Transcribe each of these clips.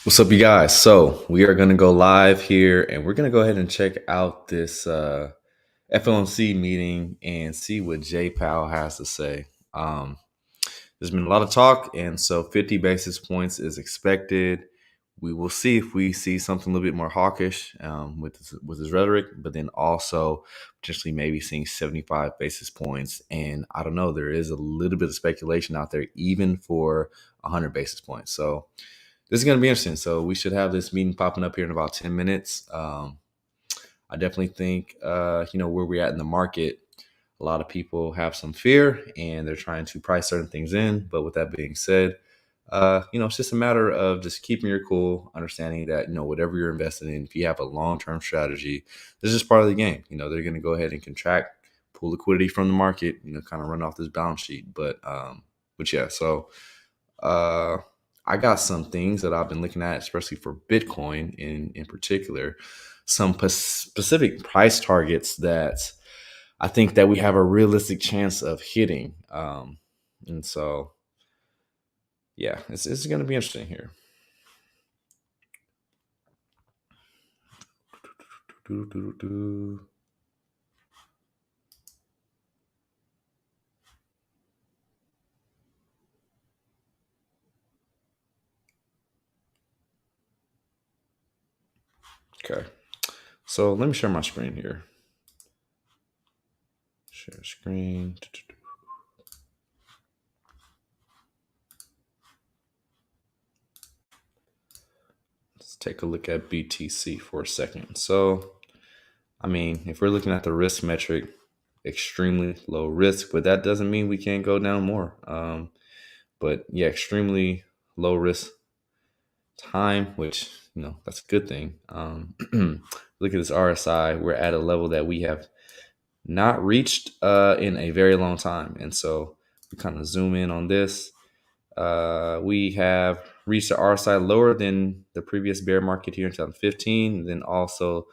What's up, you guys? So we are going to go live here, and we're going to go ahead and check out this FOMC meeting and see what Jay Powell has to say. There's been a lot of talk, and so 50 basis points is expected. We will see if we see something a little bit more hawkish with his rhetoric, but then also potentially maybe seeing 75 basis points. And I don't know, there is a little bit of speculation out there, even for 100 basis points. So this is going to be interesting. So we should have this meeting popping up here in about 10 minutes. I definitely think, where we're at in the market, a lot of people have some fear and they're trying to price certain things in. But with that being said, it's just a matter of just keeping your cool, understanding that, whatever you're investing in, if you have a long-term strategy, this is part of the game. They're going to go ahead and contract, pull liquidity from the market, kind of run off this balance sheet. But yeah, so uh, I got some things that I've been looking at, especially for Bitcoin in particular, some specific price targets that I think that we have a realistic chance of hitting. And so, yeah, it's going to be interesting here. Okay, so let me share my screen here. Share screen. Let's take a look at BTC for a second. So, I mean, if we're looking at the risk metric, extremely low risk, but that doesn't mean we can't go down more. But yeah, extremely low risk time, which that's a good thing. Look at this RSI; we're at a level that we have not reached in a very long time, and so we kind of zoom in on this. We have reached the RSI lower than the previous bear market here in 2015, and then also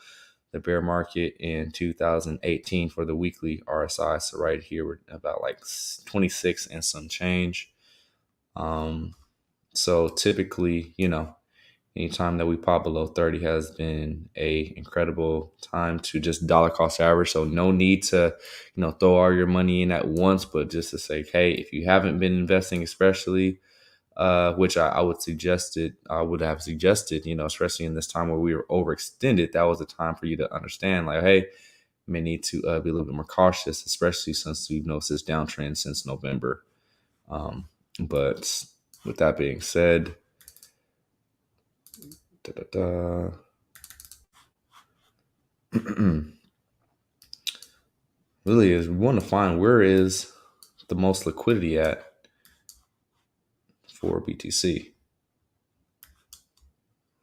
the bear market in 2018 for the weekly RSI. So right here we're about like 26 and some change. So typically, anytime that we pop below 30 has been a incredible time to just dollar cost average. So no need to, throw all your money in at once, but just to say, hey, if you haven't been investing, especially, which I would have suggested, especially in this time where we were overextended, that was a time for you to understand, like, hey, you may need to be a little bit more cautious, especially since we've noticed this downtrend since November. But with that being said, really is we want to find where is the most liquidity at for BTC.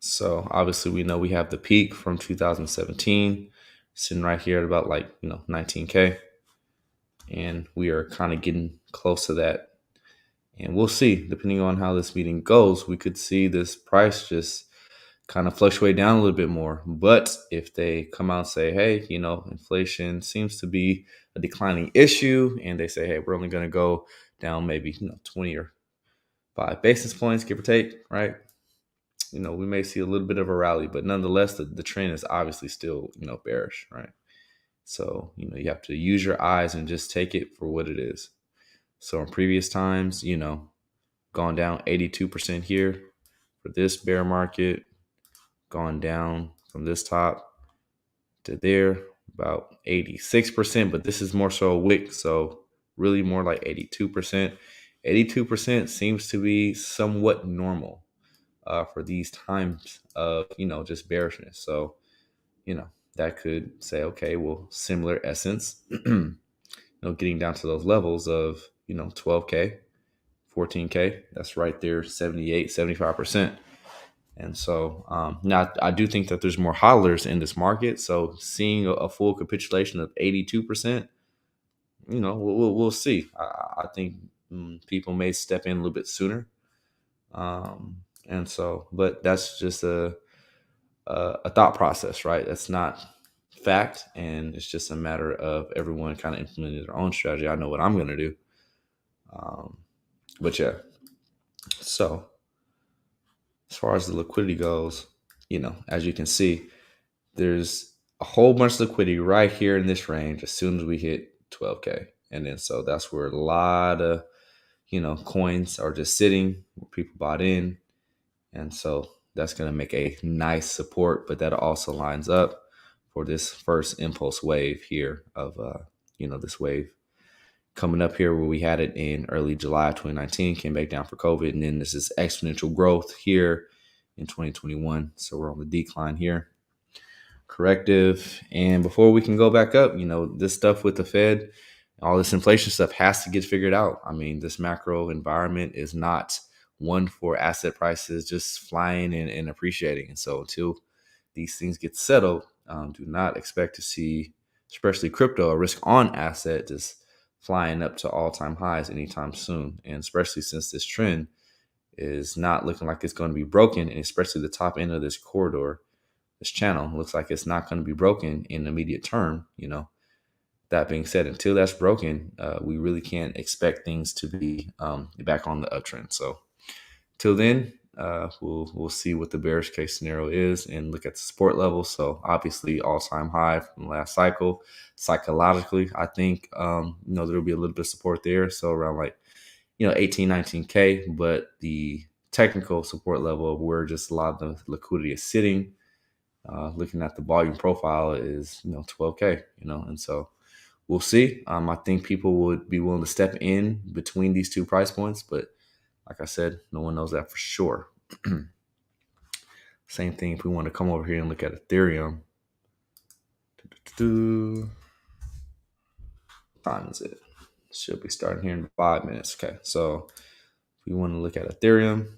So obviously we know we have the peak from 2017 sitting right here at about 19K, and we are kind of getting close to that. And we'll see, depending on how this meeting goes, we could see this price just kind of fluctuate down a little bit more. But if they come out and say, hey, inflation seems to be a declining issue, and they say, hey, we're only going to go down maybe 20 or 5 basis points, give or take, right? We may see a little bit of a rally, but nonetheless, the trend is obviously still, bearish, right? So, you have to use your eyes and just take it for what it is. So in previous times, gone down 82% here for this bear market, gone down from this top to there about 86%, but this is more so a wick, so really more like 82%. 82% seems to be somewhat normal for these times of just bearishness. So that could say, okay, well, similar essence, getting down to those levels of 12K, 14K, that's right there, 78, 75%. And so now I do think that there's more hodlers in this market. So seeing a full capitulation of 82%, we'll see. I think people may step in a little bit sooner. And so, but that's just a thought process, right? That's not fact. And it's just a matter of everyone kind of implementing their own strategy. I know what I'm going to do. But yeah, so as far as the liquidity goes, as you can see, there's a whole bunch of liquidity right here in this range as soon as we hit 12K. And then so that's where a lot of, coins are just sitting, where people bought in. And so that's going to make a nice support, but that also lines up for this first impulse wave here of, this wave coming up here where we had it in early July 2019, came back down for COVID. And then this is exponential growth here in 2021. So we're on the decline here. Corrective. And before we can go back up, this stuff with the Fed, all this inflation stuff has to get figured out. I mean, this macro environment is not one for asset prices just flying and appreciating. And so until these things get settled, do not expect to see, especially crypto, a risk on asset just flying up to all-time highs anytime soon. And especially since this trend is not looking like it's going to be broken, and especially the top end of this corridor, this channel looks like it's not going to be broken in the immediate term. That being said, until that's broken, we really can't expect things to be back on the uptrend. So till then, we'll see what the bearish case scenario is and look at the support level. So obviously all-time high from the last cycle. Psychologically, I think there'll be a little bit of support there. So around 18, 19K, but the technical support level of where just a lot of the liquidity is sitting, looking at the volume profile is 12K, and so we'll see. I think people would be willing to step in between these two price points, but like I said, no one knows that for sure. Same thing if we want to come over here and look at Ethereum. What time is it? Should be starting here in 5 minutes. Okay, so if we want to look at Ethereum,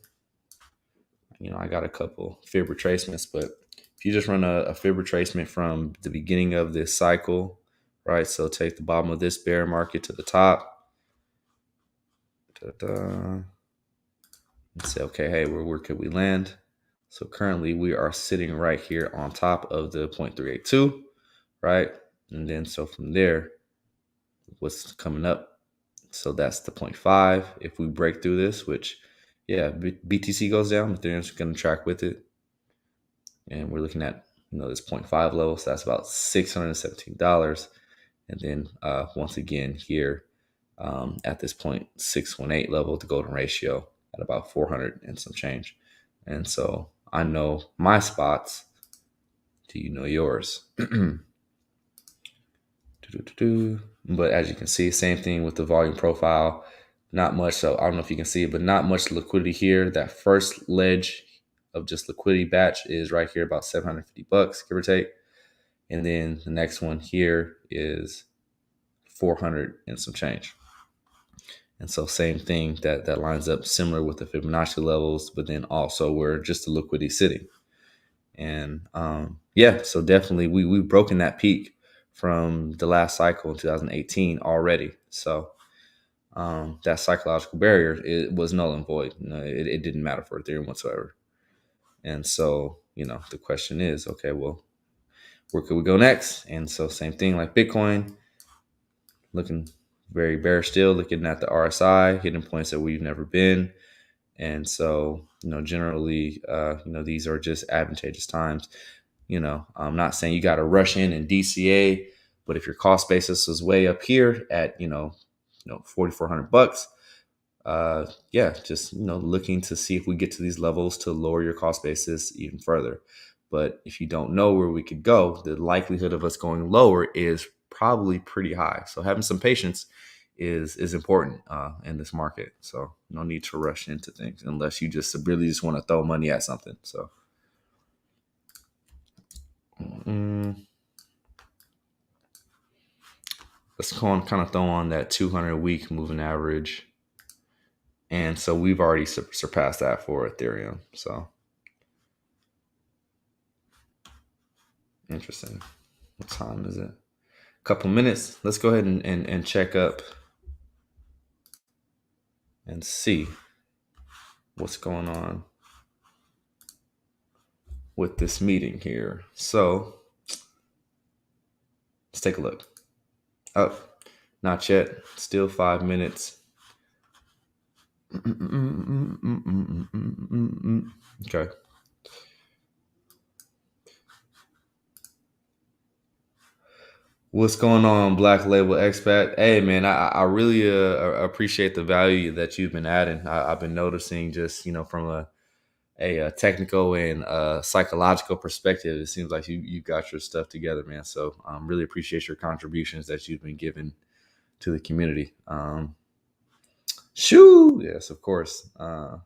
I got a couple fib retracements, but if you just run a fib retracement from the beginning of this cycle, right? So take the bottom of this bear market to the top. And say, okay, hey, where could we land? So currently we are sitting right here on top of the 0.382, right? And then so from there, what's coming up? So that's the 0.5. If we break through this, which, BTC goes down, Ethereum's going to track with it. And we're looking at, this 0.5 level. So that's about $617. And then once again here at this 0.618 level, the golden ratio at about 400 and some change. And so I know my spots. Do you know yours? But as you can see, same thing with the volume profile. Not much. So I don't know if you can see it, but not much liquidity here. That first ledge of just liquidity batch is right here, about $750, give or take. And then the next one here is 400 and some change. And so same thing that lines up similar with the Fibonacci levels, but then also where just the liquidity sitting. And so definitely we've broken that peak from the last cycle in 2018 already. So that psychological barrier, it was null and void. It didn't matter for Ethereum whatsoever. And so, the question is, okay, well, where could we go next? And so same thing like Bitcoin, looking very bearish still, looking at the RSI, hitting points that we've never been. And so, generally, these are just advantageous times. I'm not saying you got to rush in and DCA, but if your cost basis is way up here at, $4,400, just, looking to see if we get to these levels to lower your cost basis even further. But if you don't know where we could go, the likelihood of us going lower is probably pretty high. So having some patience is important in this market. So no need to rush into things unless you just really just want to throw money at something. So let's kind of throw on that 200-week moving average. And so we've already surpassed that for Ethereum. So interesting. What time is it? A couple minutes. Let's go ahead and check up and see what's going on with this meeting here. So let's take a look. Not yet. Still 5 minutes. Okay. What's going on, Black Label Expat? Hey, man, I really appreciate the value that you've been adding. I've been noticing just, from a technical and psychological perspective, it seems like you got your stuff together, man. So really appreciate your contributions that you've been giving to the community. Shoo! Yes, of course. Da,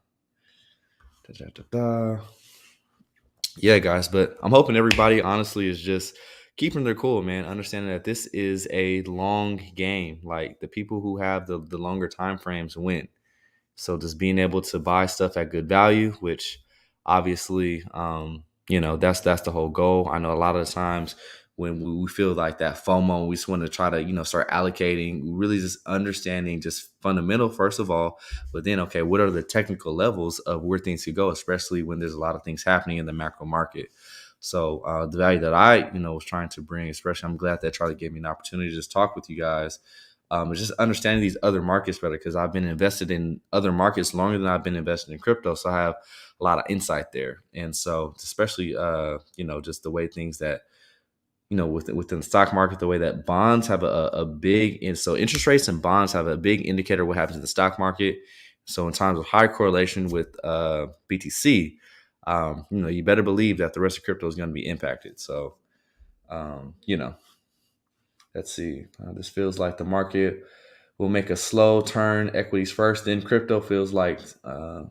da, da, da. Yeah, guys, but I'm hoping everybody honestly is just keeping their cool, man. Understanding that this is a long game. Like the people who have the longer time frames win. So just being able to buy stuff at good value, which obviously, that's the whole goal. I know a lot of the times when we feel like that FOMO, we just want to try to, start allocating, really just understanding just fundamental, first of all, but then, okay, what are the technical levels of where things could go, especially when there's a lot of things happening in the macro market. So the value that I, was trying to bring, especially I'm glad that Charlie gave me an opportunity to just talk with you guys, is just understanding these other markets better because I've been invested in other markets longer than I've been invested in crypto. So I have a lot of insight there. And so especially, just the way things that, within the stock market, the way that bonds have a big, and so interest rates and bonds have a big indicator of what happens in the stock market. So in times of high correlation with BTC, you better believe that the rest of crypto is going to be impacted. So, um, you know, let's see. This feels like the market will make a slow turn. Equities first, then crypto feels like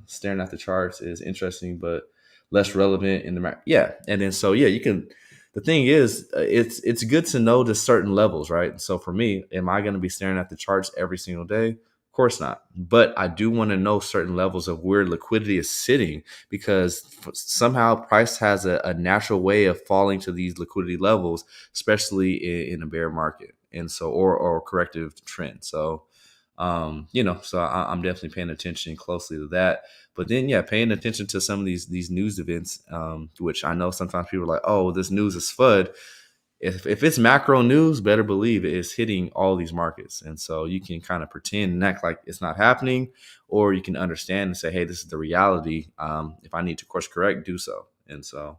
staring at the charts is interesting, but less relevant in the market. Yeah, and then so yeah, you can. The thing is, it's good to know the certain levels, right? So for me, am I going to be staring at the charts every single day? Of course not. But I do want to know certain levels of where liquidity is sitting because somehow price has a natural way of falling to these liquidity levels, especially in a bear market, and so or corrective trend. So so I'm definitely paying attention closely to that. But then, yeah, paying attention to some of these news events, which I know sometimes people are like, "Oh, this news is FUD." If it's macro news, better believe it's hitting all these markets, and so you can kind of pretend and act like it's not happening, or you can understand and say, "Hey, this is the reality. If I need to course correct, do so." And so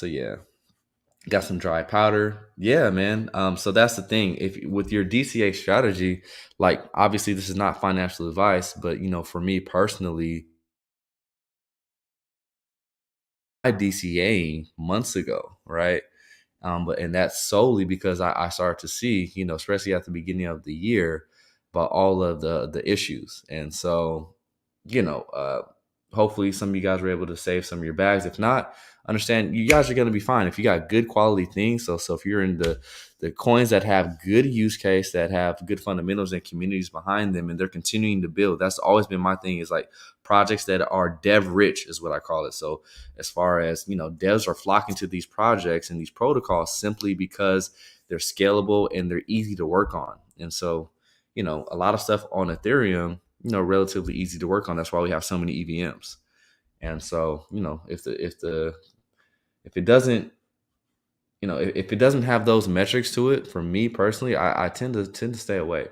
yeah, got some dry powder. Yeah, man. So that's the thing. If with your DCA strategy, like obviously this is not financial advice, but for me personally, I DCA months ago, right? But and that's solely because I started to see, especially at the beginning of the year, about all of the issues. And so, you know, uh, hopefully some of you guys were able to save some of your bags. If not, understand you guys are going to be fine if you got good quality things. So if you're in the coins that have good use case, that have good fundamentals and communities behind them, and they're continuing to build. That's always been my thing. Is like projects that are dev rich is what I call it. So as far as devs are flocking to these projects and these protocols simply because they're scalable and they're easy to work on. And so a lot of stuff on Ethereum, relatively easy to work on. That's why we have so many EVMs. And so if it doesn't if it doesn't have those metrics to it, for me personally, I tend to stay away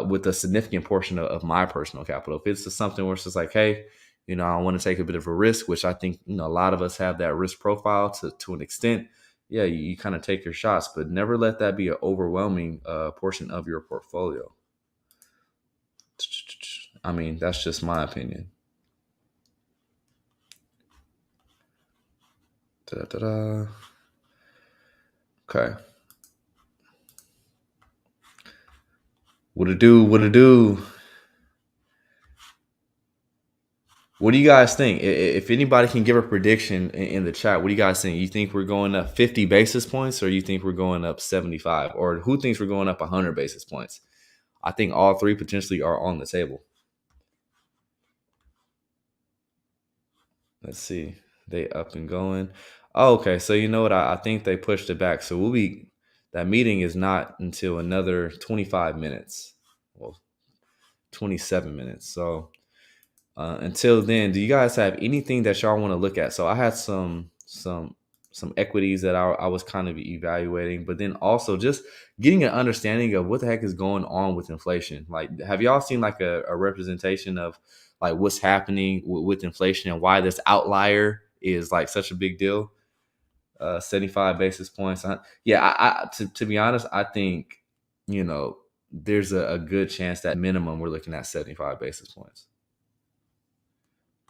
with a significant portion of my personal capital. If it's just something where it's just like, hey, I want to take a bit of a risk, which I think a lot of us have that risk profile to an extent. Yeah, you kind of take your shots, but never let that be an overwhelming portion of your portfolio. I mean, that's just my opinion. Da-da-da-da. Okay, what to do? What to do? What do you guys think? If anybody can give a prediction in the chat, what do you guys think? You think we're going up 50 basis points, or you think we're going up 75, or who thinks we're going up 100 basis points? I think all three potentially are on the table. Let's see. They up and going. Oh, okay. So you know what? I think they pushed it back. So that meeting is not until another 25 minutes. Well, 27 minutes. So until then, do you guys have anything that y'all want to look at? So I had some some equities that I was kind of evaluating, but then also just getting an understanding of what the heck is going on with inflation. Like, have y'all seen like a representation of like what's happening with inflation and why this outlier is like such a big deal? 75 basis points. Yeah, to be honest, I think, there's a good chance that minimum we're looking at 75 basis points.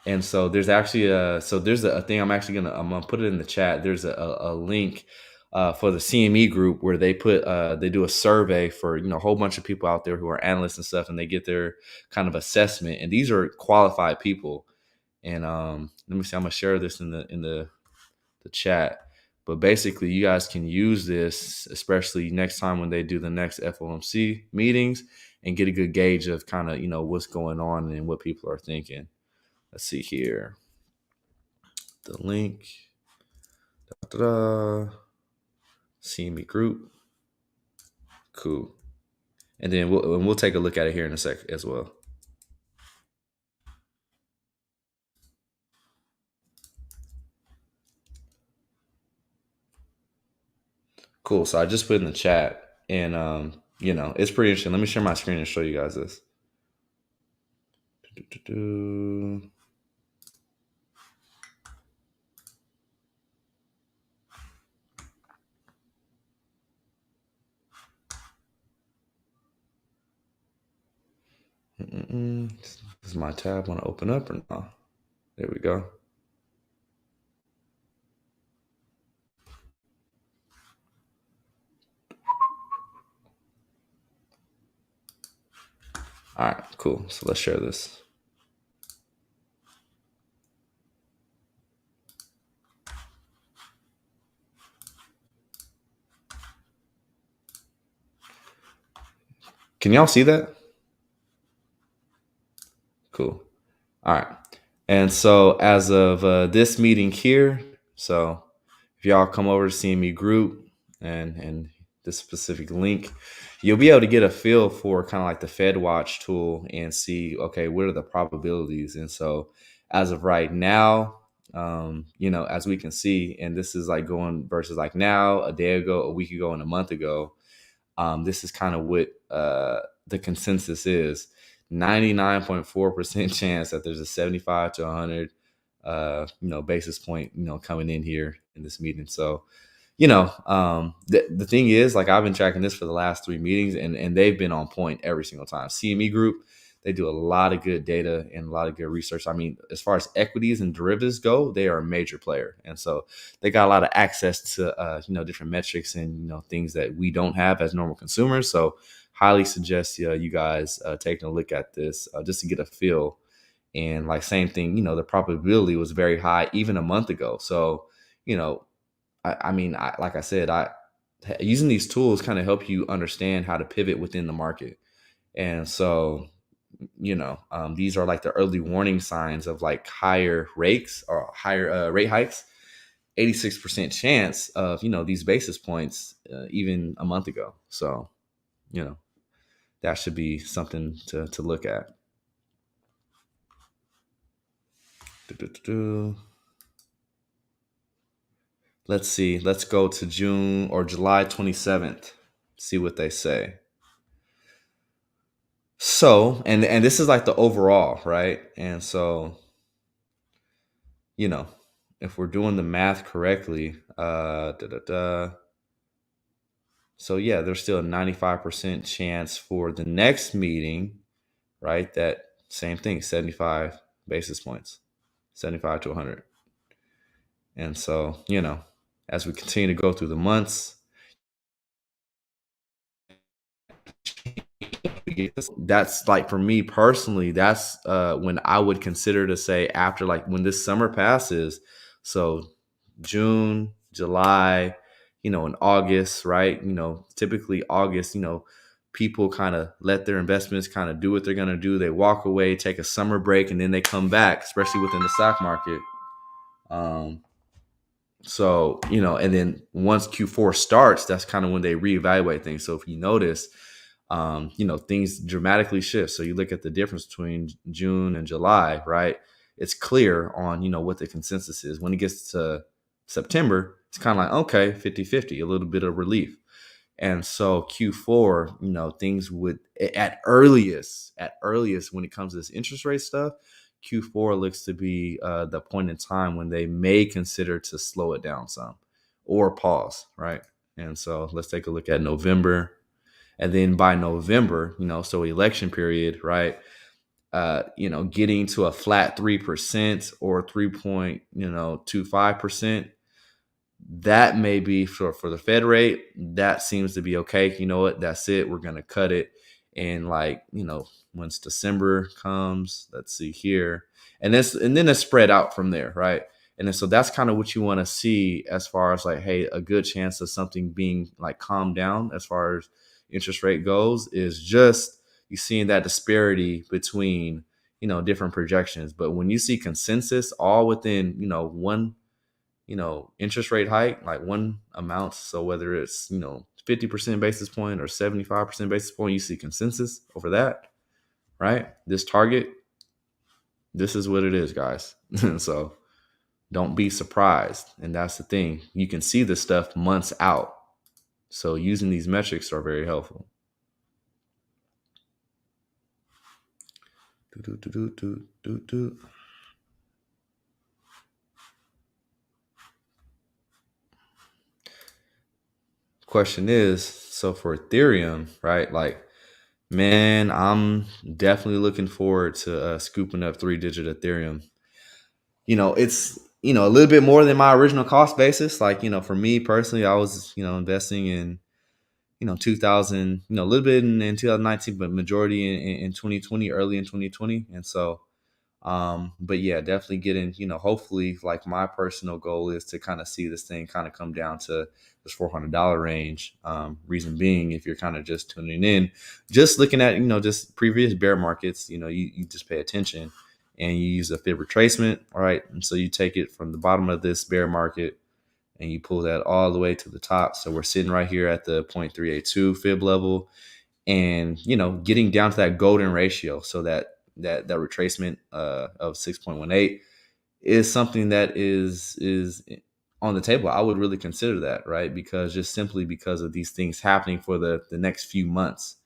And so there's actually a thing I'm gonna put it in the chat. There's a link for the CME group where they do a survey for a whole bunch of people out there who are analysts and stuff, and they get their kind of assessment. And these are qualified people. And let me see, I'm gonna share this in the chat. But basically, you guys can use this, especially next time when they do the next FOMC meetings, and get a good gauge of kind of what's going on and what people are thinking. Let's see here. The link. Da-da-da. CME group. Cool. And then we'll take a look at it here in a sec as well. Cool. So I just put in the chat, and it's pretty interesting. Let me share my screen and show you guys this. Do-do-do. Does my tab want to open up or not? There we go. All right, cool. So let's share this. Can y'all see that? Cool. All right. And so as of this meeting here, so if y'all come over to CME group and this specific link, you'll be able to get a feel for kind of like the Fed Watch tool and see, okay, what are the probabilities? And so as of right now, as we can see, and this is like going versus like now, a day ago, a week ago, and a month ago, this is kind of what the consensus is. 99.4% chance that there's a 75 to 100 basis point coming in here in this meeting. So the thing is, like, I've been tracking this for the last 3 meetings, and they've been on point every single time. CME group, they do a lot of good data and a lot of good research. I mean, as far as equities and derivatives go, they are a major player, and so they got a lot of access to different metrics and things that we don't have as normal consumers. So highly suggest you guys taking a look at this just to get a feel. And like, same thing, the probability was very high even a month ago. So like I said, using these tools kind of help you understand how to pivot within the market. And so these are like the early warning signs of like higher rates or higher rate hikes. 86% chance of these basis points even a month ago. So that should be something to look at. Let's see. Let's go to June or July 27th. See what they say. So, and this is like the overall, right? And so, if we're doing the math correctly, so yeah, there's still a 95% chance for the next meeting, right? That same thing, 75 basis points, 75 to 100. And so, as we continue to go through the months, that's like, for me personally, that's when I would consider to say, after like when this summer passes, so June, July, in August, right? Typically August, people kind of let their investments kind of do what they're going to do. They walk away, take a summer break, and then they come back, especially within the stock market. So, and then once Q4 starts, that's kind of when they reevaluate things. So if you notice, things dramatically shift. So you look at the difference between June and July, right? It's clear on, what the consensus is. When it gets to September, it's kind of like, okay, 50-50, a little bit of relief. And so Q4, things would at earliest when it comes to this interest rate stuff, Q4 looks to be the point in time when they may consider to slow it down some or pause, right? And so let's take a look at November. And then by November, so election period, right? Getting to a flat 3% or 3.25%, that may be for the Fed rate. That seems to be okay. You know what? That's it. We're gonna cut it. And like, once December comes, let's see here. And then it's spread out from there, right? And then so that's kind of what you want to see as far as like, hey, a good chance of something being like calmed down as far as interest rate goes is just you seeing that disparity between different projections. But when you see consensus all within one interest rate hike, like one amount. So whether it's, 50% basis point or 75% basis point, you see consensus over that, right? This target, this is what it is, guys. So don't be surprised. And that's the thing. You can see this stuff months out. So using these metrics are very helpful. Do, do, do, do, do, do. Question is, so for Ethereum, right? Like, man, I'm definitely looking forward to scooping up 3-digit Ethereum. It's a little bit more than my original cost basis. Like, for me personally, I was investing in 2000, a little bit in 2019, but majority in 2020, early in 2020. And so but yeah, definitely getting, hopefully, like my personal goal is to kind of see this thing kind of come down to this $400 range. Reason being, if you're kind of just tuning in, just looking at, just previous bear markets, you just pay attention and you use a fib retracement. All right. And so you take it from the bottom of this bear market and you pull that all the way to the top. So we're sitting right here at the 0.382 fib level and getting down to that golden ratio, so that retracement of 6.18 is something that is on the table. I would really consider that, right? Because just simply because of these things happening for the next few months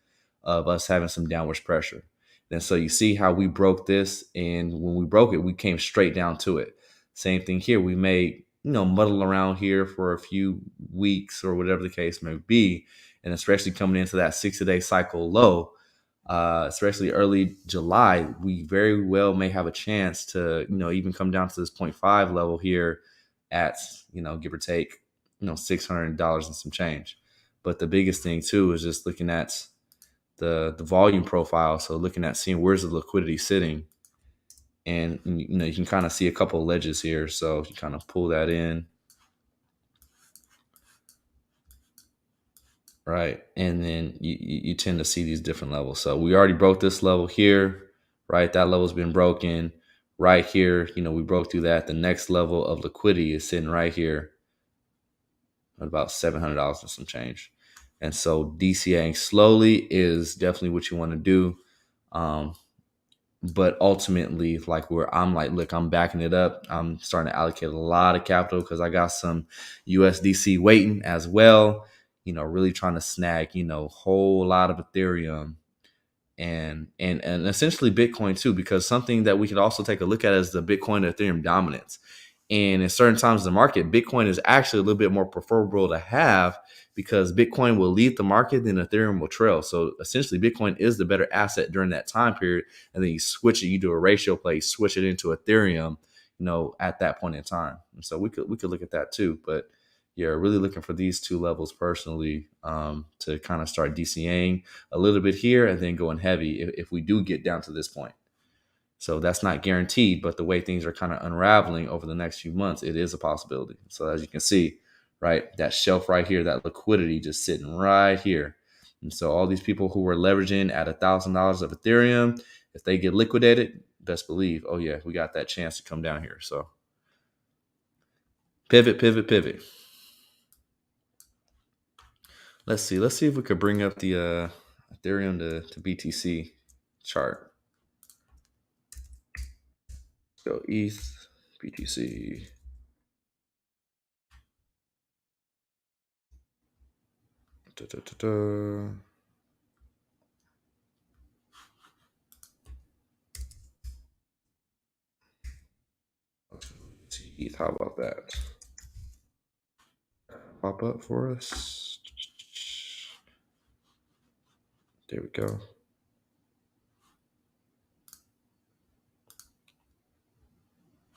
of us having some downwards pressure. And so you see how we broke this, and when we broke it, we came straight down to it. Same thing here. We may muddle around here for a few weeks or whatever the case may be, and especially coming into that 60-day cycle low, especially early July, we very well may have a chance to, even come down to this point 0.5 level here at, give or take, $600 and some change. But the biggest thing too is just looking at the volume profile. So looking at seeing where's the liquidity sitting, and you can kind of see a couple of ledges here. So if you kind of pull that in, right? And then you tend to see these different levels. So we already broke this level here, right? That level's been broken. Right here, we broke through that. The next level of liquidity is sitting right here at about $700 and some change. And so DCAing slowly is definitely what you want to do. But ultimately, like where I'm like, look, I'm backing it up. I'm starting to allocate a lot of capital because I got some USDC waiting as well. Really trying to snag, whole lot of Ethereum and essentially Bitcoin too, because something that we could also take a look at is the Bitcoin to Ethereum dominance. And in certain times of the market, Bitcoin is actually a little bit more preferable to have because Bitcoin will lead the market and Ethereum will trail. So essentially, Bitcoin is the better asset during that time period. And then you switch it, you do a ratio play, switch it into Ethereum, at that point in time. And so we could look at that too. But yeah, really looking for these two levels personally to kind of start DCAing a little bit here and then going heavy if we do get down to this point. So that's not guaranteed, but the way things are kind of unraveling over the next few months, it is a possibility. So as you can see, right, that shelf right here, that liquidity just sitting right here. And so all these people who were leveraging at $1,000 of Ethereum, if they get liquidated, best believe, oh yeah, we got that chance to come down here. So pivot, pivot, pivot. Let's see. Let's see if we could bring up the Ethereum to BTC chart. Go ETH, BTC. Da-da-da-da. ETH, how about that? Pop up for us. There we go.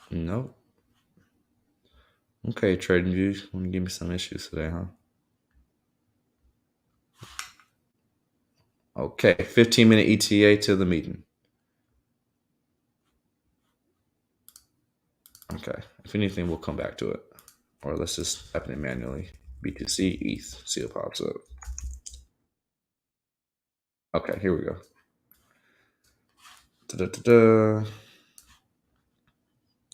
Nope. Okay, Trading Views. Want to give me some issues today, huh? Okay, 15-minute ETA to the meeting. Okay, if anything, we'll come back to it. Or let's just type it manually. BTC, ETH, see what pops up. Okay, here we go. Da-da-da-da.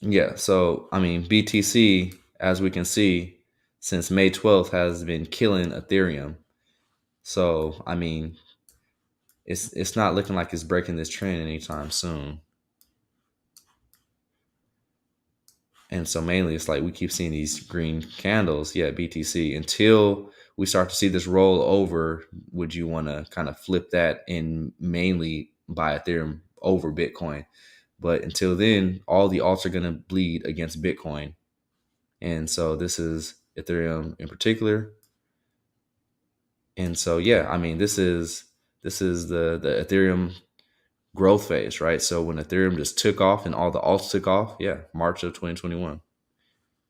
Yeah, so I mean, BTC, as we can see, since May 12th has been killing Ethereum. So I mean, it's not looking like it's breaking this trend anytime soon. And so mainly it's like we keep seeing these green candles, yeah, BTC, until we start to see this roll over. Would you want to kind of flip that and mainly buy Ethereum over Bitcoin? But until then, all the alts are going to bleed against Bitcoin. And so this is Ethereum in particular. And so yeah, I mean this is the Ethereum growth phase, right? So when Ethereum just took off and all the alts took off, yeah, March of 2021.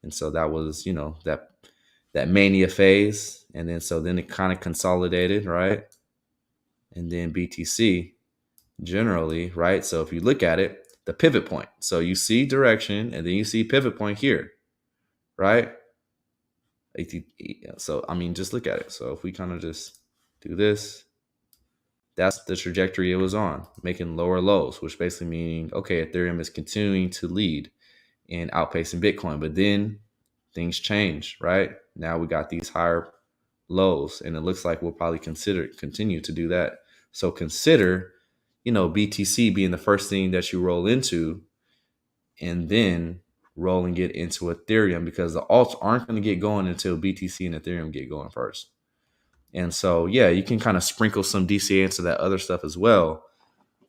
And so that was, that mania phase. And then it kind of consolidated, right? And then BTC generally, right? So if you look at it, the pivot point. So you see direction and then you see pivot point here, right? So I mean, just look at it. So if we kind of just do this, that's the trajectory it was on, making lower lows, which basically meaning, okay, Ethereum is continuing to lead and outpacing Bitcoin. But then things change, right? Now we got these higher lows, and it looks like we'll probably continue to do that. So consider, BTC being the first thing that you roll into, and then rolling it into Ethereum, because the alts aren't going to get going until BTC and Ethereum get going first. And so, yeah, you can kind of sprinkle some DCA into that other stuff as well.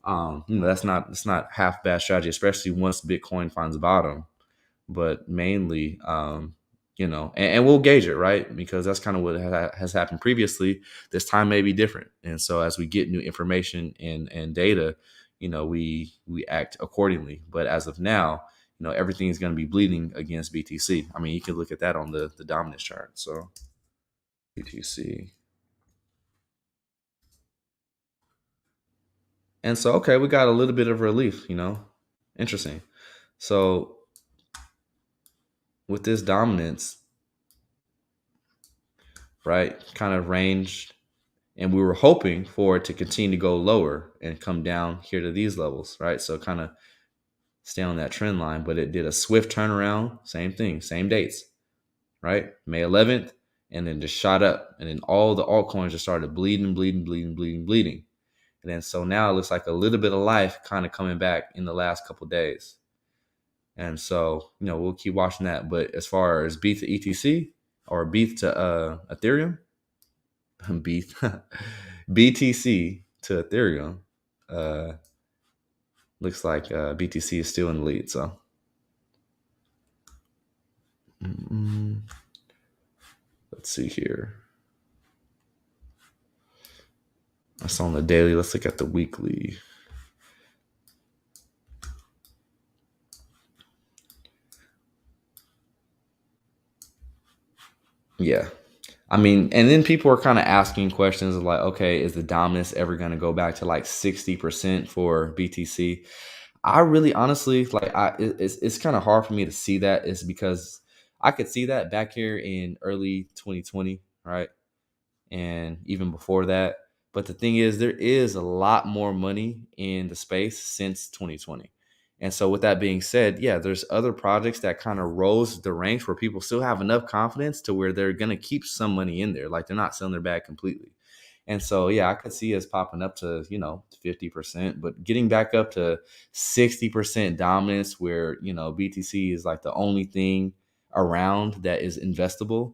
It's not half bad strategy, especially once Bitcoin finds bottom. But mainly, and we'll gauge it, right? Because that's kind of what has happened previously. This time may be different. And so as we get new information and data, we act accordingly. But as of now, everything is going to be bleeding against BTC. I mean, you can look at that on the dominance chart. So BTC. And so, okay, we got a little bit of relief, interesting. So with this dominance, right, kind of ranged, and we were hoping for it to continue to go lower and come down here to these levels, right? So kind of stay on that trend line, but it did a swift turnaround, same thing, same dates, right? May 11th, and then just shot up, and then all the altcoins just started bleeding. And then so now it looks like a little bit of life kind of coming back in the last couple of days. And so, we'll keep watching that. But as far as BETH to ETC or BETH to Ethereum, BETH, BTC to Ethereum, looks like BTC is still in the lead. So, let's see here. That's on the daily. Let's look at the weekly. Yeah. I mean, and then people are kind of asking questions of like, okay, is the dominance ever going to go back to like 60% for BTC? I really honestly like it's kind of hard for me to see that, is because I could see that back here in early 2020, right? And even before that. But the thing is, there is a lot more money in the space since 2020. And so, with that being said, yeah, there's other projects that kind of rose the ranks where people still have enough confidence to where they're going to keep some money in there. Like they're not selling their bag completely. And so, yeah, I could see us popping up to, 50%, but getting back up to 60% dominance where, BTC is like the only thing around that is investable,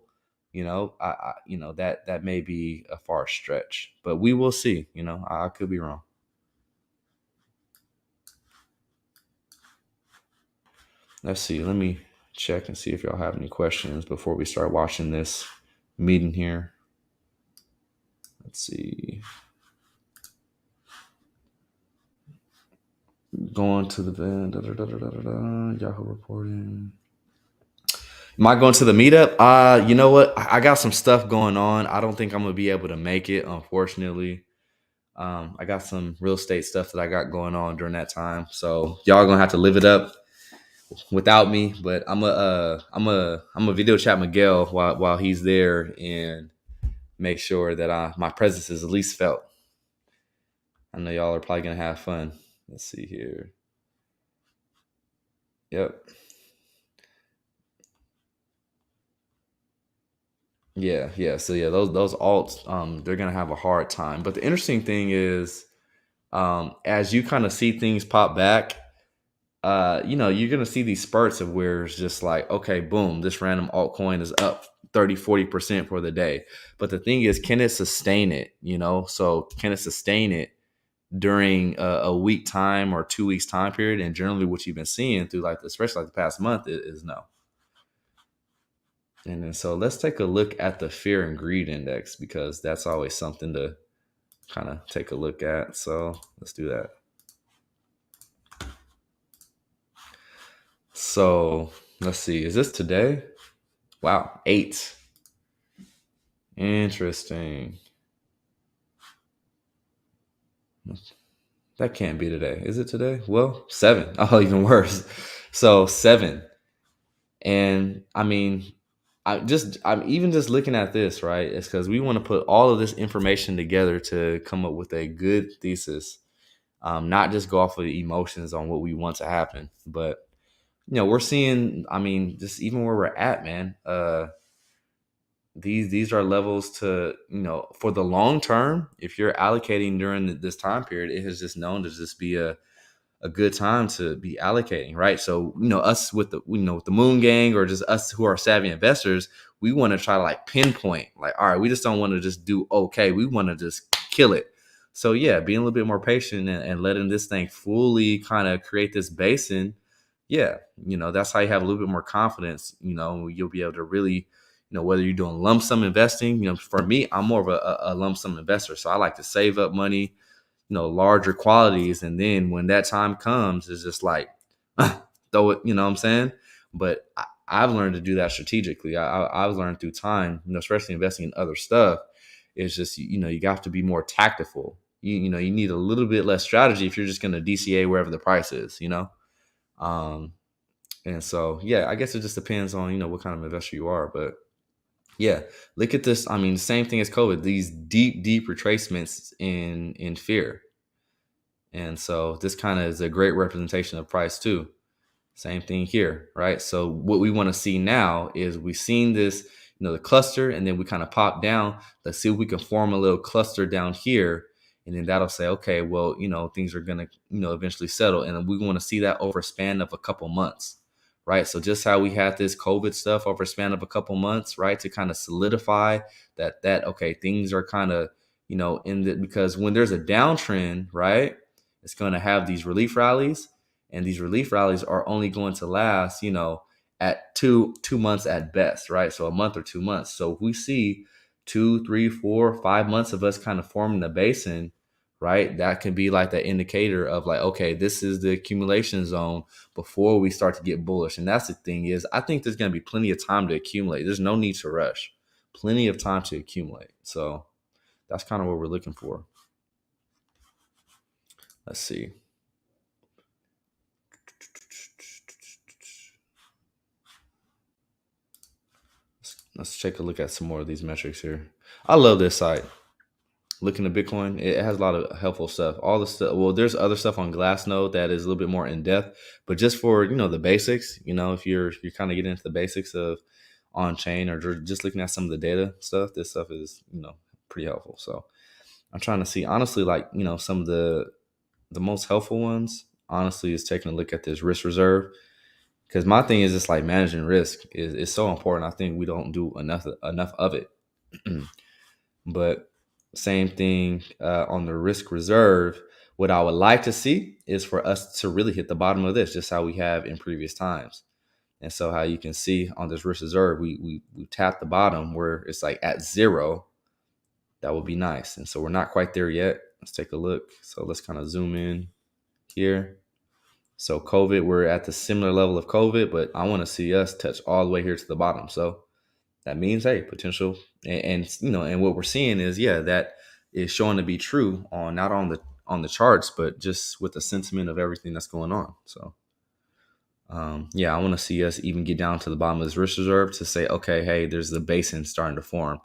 that may be a far stretch, but we will see. I could be wrong. Let's see. Let me check and see if y'all have any questions before we start watching this meeting here. Let's see. Going to the Yahoo reporting. Am I going to the meetup? You know what? I got some stuff going on. I don't think I'm gonna be able to make it, unfortunately. I got some real estate stuff that I got going on during that time, so y'all gonna have to live it up without me. But I'm a video chat Miguel while he's there and make sure that my presence is at least felt. I know y'all are probably gonna have fun. Let's see here. Yep. Yeah, yeah. So yeah, those alts, they're gonna have a hard time. But the interesting thing is, as you kind of see things pop back, you're gonna see these spurts of where it's just like, okay, boom, this random altcoin is up 30-40% for the day. But the thing is, can it sustain it? So can it sustain it during a week time or 2 weeks time period? And generally what you've been seeing through especially the past month is no. And then so let's take a look at the fear and greed index, because that's always something to kind of take a look at. So let's do that. So let's see. Is this today? Wow, 8. Interesting. That can't be today. Is it today? Well, 7. Oh, even worse. So 7. And I mean, I'm even just looking at this, right? It's because we want to put all of this information together to come up with a good thesis, not just go off of the emotions on what we want to happen. But we're seeing, I mean, just even where we're at, man. These are levels to, for the long term. If you're allocating during this time period, it has just known to just be a good time to be allocating, right? So, us with with the Moon Gang, or just us who are savvy investors, we want to try to pinpoint, all right, we just don't want to just do okay. We want to just kill it. So yeah, being a little bit more patient and letting this thing fully kind of create this basin. Yeah, that's how you have a little bit more confidence. You'll be able to really, whether you're doing lump sum investing, for me, I'm more of a lump sum investor. So I like to save up money, larger qualities. And then when that time comes, it's just like, throw it, what I'm saying? But I've learned to do that strategically. I've learned through time, especially investing in other stuff. It's just, you have to be more tactful. You need a little bit less strategy if you're just going to DCA wherever the price is, Um, and so, yeah, I guess it just depends on, what kind of investor you are. But yeah, look at this. I mean, the same thing as COVID, these deep retracements in fear. And so this kind of is a great representation of price too. Same thing here, right? So what we want to see now is we've seen this, the cluster, and then we kind of pop down. Let's see if we can form a little cluster down here. And then that'll say, okay, well, things are going to, eventually settle. And we want to see that over a span of a couple months, right? So just how we had this COVID stuff over a span of a couple months, right? To kind of solidify okay, things are kind of, because when there's a downtrend, right, it's going to have these relief rallies. And these relief rallies are only going to last, at two months at best, right? So a month or 2 months. So if we see 2, 3, 4, 5 months of us kind of forming the basin, right? That can be like the indicator of okay, this is the accumulation zone before we start to get bullish. And that's the thing is, I think there's going to be plenty of time to accumulate. There's no need to rush. Plenty of time to accumulate. So that's kind of what we're looking for. Let's see. Let's take a look at some more of these metrics here. I love this site. Looking at Bitcoin, it has a lot of helpful stuff. All the stuff. Well, there's other stuff on Glassnode that is a little bit more in depth, but just for the basics, if you're kind of getting into the basics of on chain or just looking at some of the data stuff, this stuff is pretty helpful. So I'm trying to see honestly, some of the most helpful ones. Honestly, is taking a look at this risk reserve. Because my thing is just like managing risk is so important. I think we don't do enough of it. But same thing on the risk reserve. What I would like to see is for us to really hit the bottom of this, just how we have in previous times. And so how you can see on this risk reserve, we tap the bottom where it's like at zero. That would be nice. And so we're not quite there yet. Let's take a look. So let's kind of zoom in here. So COVID, we're at the similar level of COVID, but I want to see us touch all the way here to the bottom. So that means, hey, potential, and what we're seeing is, yeah, that is showing to be true on not on the charts, but just with the sentiment of everything that's going on. So yeah, I want to see us even get down to the bottom of this risk reserve to say, okay, hey, there's the basin starting to form.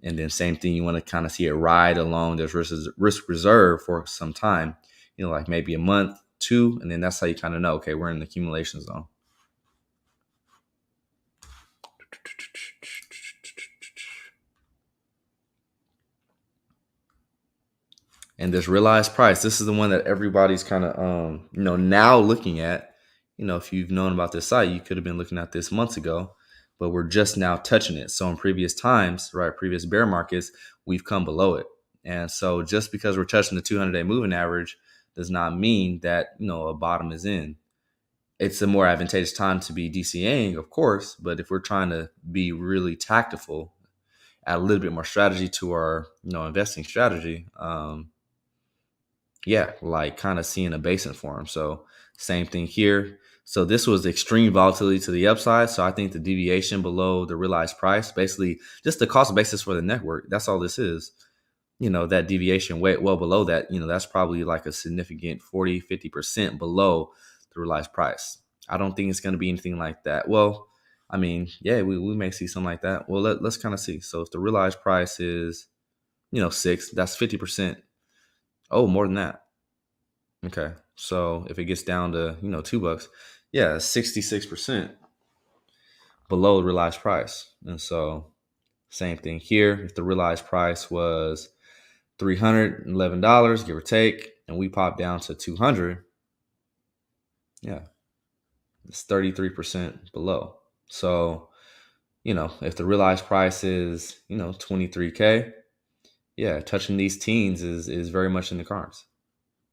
And then same thing, you want to kind of see it ride along this risk reserve for some time, like maybe a month, two, and then that's how you kind of know, okay, we're in the accumulation zone. And this realized price, this is the one that everybody's kind of, now looking at. If you've known about this site, you could have been looking at this months ago, but we're just now touching it. So in previous times, right, previous bear markets, we've come below it. And so just because we're touching the 200-day moving average does not mean that, a bottom is in. It's a more advantageous time to be DCAing, of course, but if we're trying to be really tactful, add a little bit more strategy to our, investing strategy, yeah, like kind of seeing a basin form. So same thing here. So this was extreme volatility to the upside. So I think the deviation below the realized price, basically just the cost basis for the network, that's all this is. That deviation way well below that, that's probably like a significant 40-50% below the realized price. I don't think it's going to be anything like that. Well, I mean, yeah, we may see something like that. Well, let's kind of see. So if the realized price is, 6, that's 50%. Oh, more than that. Okay. So if it gets down to, $2, yeah, 66% below the realized price. And so same thing here. If the realized price was $311, give or take, and we pop down to 200, yeah, it's 33% below. So, if the realized price is, 23K, yeah, touching these teens is very much in the cards.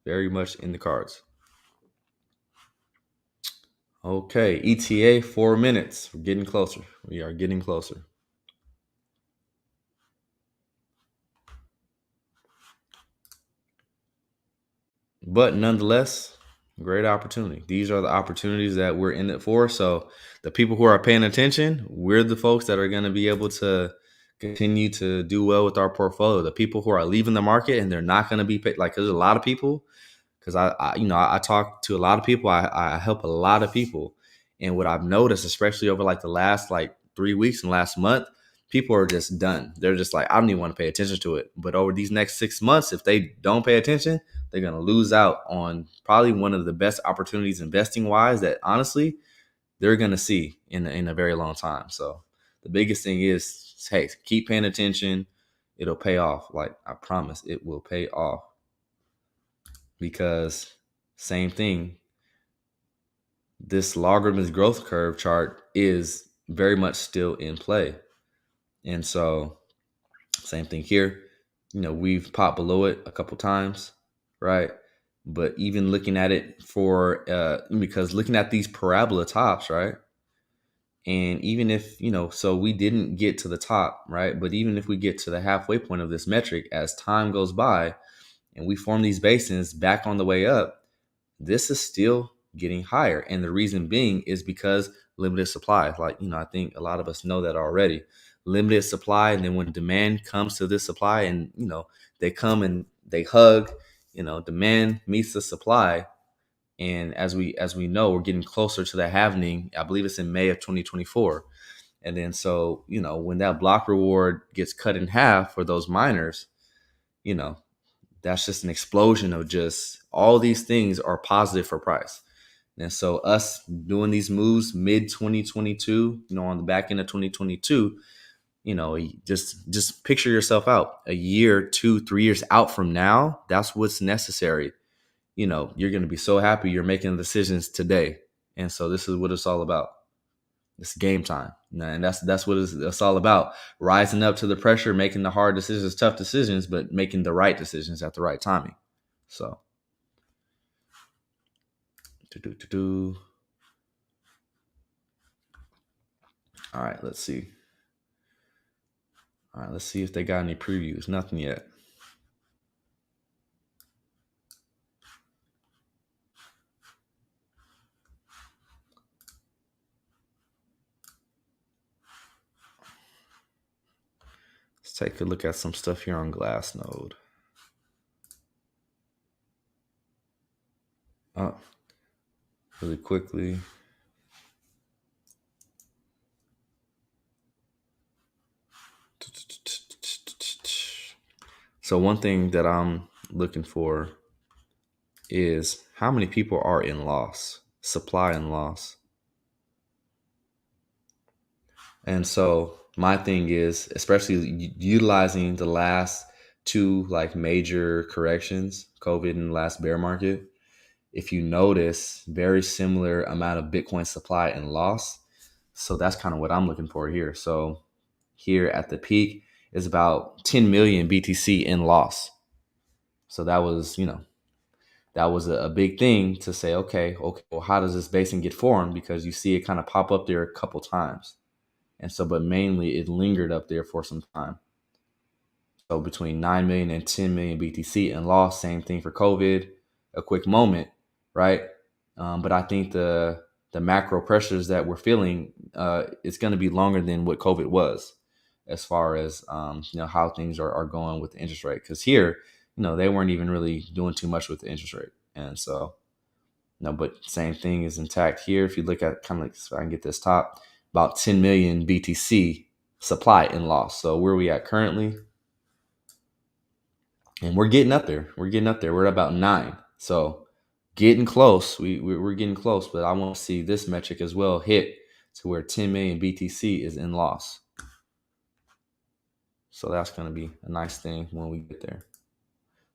Very much in the cards. Okay, ETA 4 minutes. We're getting closer. We are getting closer. But nonetheless, great opportunity. These are the opportunities that we're in it for. So the people who are paying attention, we're the folks that are going to be able to continue to do well with our portfolio. The people who are leaving the market and they're not going to be paid, like there's a lot of people, because I talk to a lot of people. I help a lot of people. And what I've noticed, especially over like the last like 3 weeks and last month, people are just done. They're just like, I don't even want to pay attention to it. But over these next 6 months, if they don't pay attention, they're going to lose out on probably one of the best opportunities investing wise that honestly they're going to see in a very long time. So the biggest thing is, hey, keep paying attention. It'll pay off. Like I promise, it will pay off. Because same thing, this logarithmic growth curve chart is very much still in play. And so same thing here, we've popped below it a couple times, right? But even looking at it because looking at these parabola tops, right? And even if, so we didn't get to the top, right? But even if we get to the halfway point of this metric, as time goes by and we form these basins back on the way up, this is still getting higher. And the reason being is because limited supply. Like, I think a lot of us know that already. Limited supply. And then when demand comes to this supply and, they come and they hug, demand meets the supply. And as we know, we're getting closer to the halving. I believe it's in May of 2024. And then so, when that block reward gets cut in half for those miners, that's just an explosion of just all these things are positive for price. And so us doing these moves mid 2022, on the back end of 2022, just picture yourself out a year, 2-3 years out from now. That's what's necessary. You're going to be so happy you're making decisions today. And so this is what it's all about. It's game time, and that's what it's all about. Rising up to the pressure, making the hard decisions, tough decisions, but making the right decisions at the right timing. So, all right, let's see. All right, let's see if they got any previews. Nothing yet. Let's take a look at some stuff here on Glassnode. Oh, really quickly. So one thing that I'm looking for is how many people are in loss, supply and loss. And so my thing is, especially utilizing the last two like major corrections, COVID and the last bear market, if you notice, very similar amount of Bitcoin supply and loss. So that's kind of what I'm looking for here. So here at the peak is about 10 million BTC in loss. So that was, that was a big thing to say, okay, well, how does this basin get formed? Because you see it kind of pop up there a couple times. And so, but mainly it lingered up there for some time. So between 9 million and 10 million BTC in loss, same thing for COVID, a quick moment, right? But I think the macro pressures that we're feeling, it's going to be longer than what COVID was, as far as how things are going with the interest rate. Because here, they weren't even really doing too much with the interest rate, and so but same thing is intact here. If you look at kind of like, if I can get this top, about 10 million BTC supply in loss. So where are we at currently? And we're getting up there. We're at about 9. So getting close. We're getting close, but I want to see this metric as well hit to where 10 million BTC is in loss. So that's going to be a nice thing when we get there.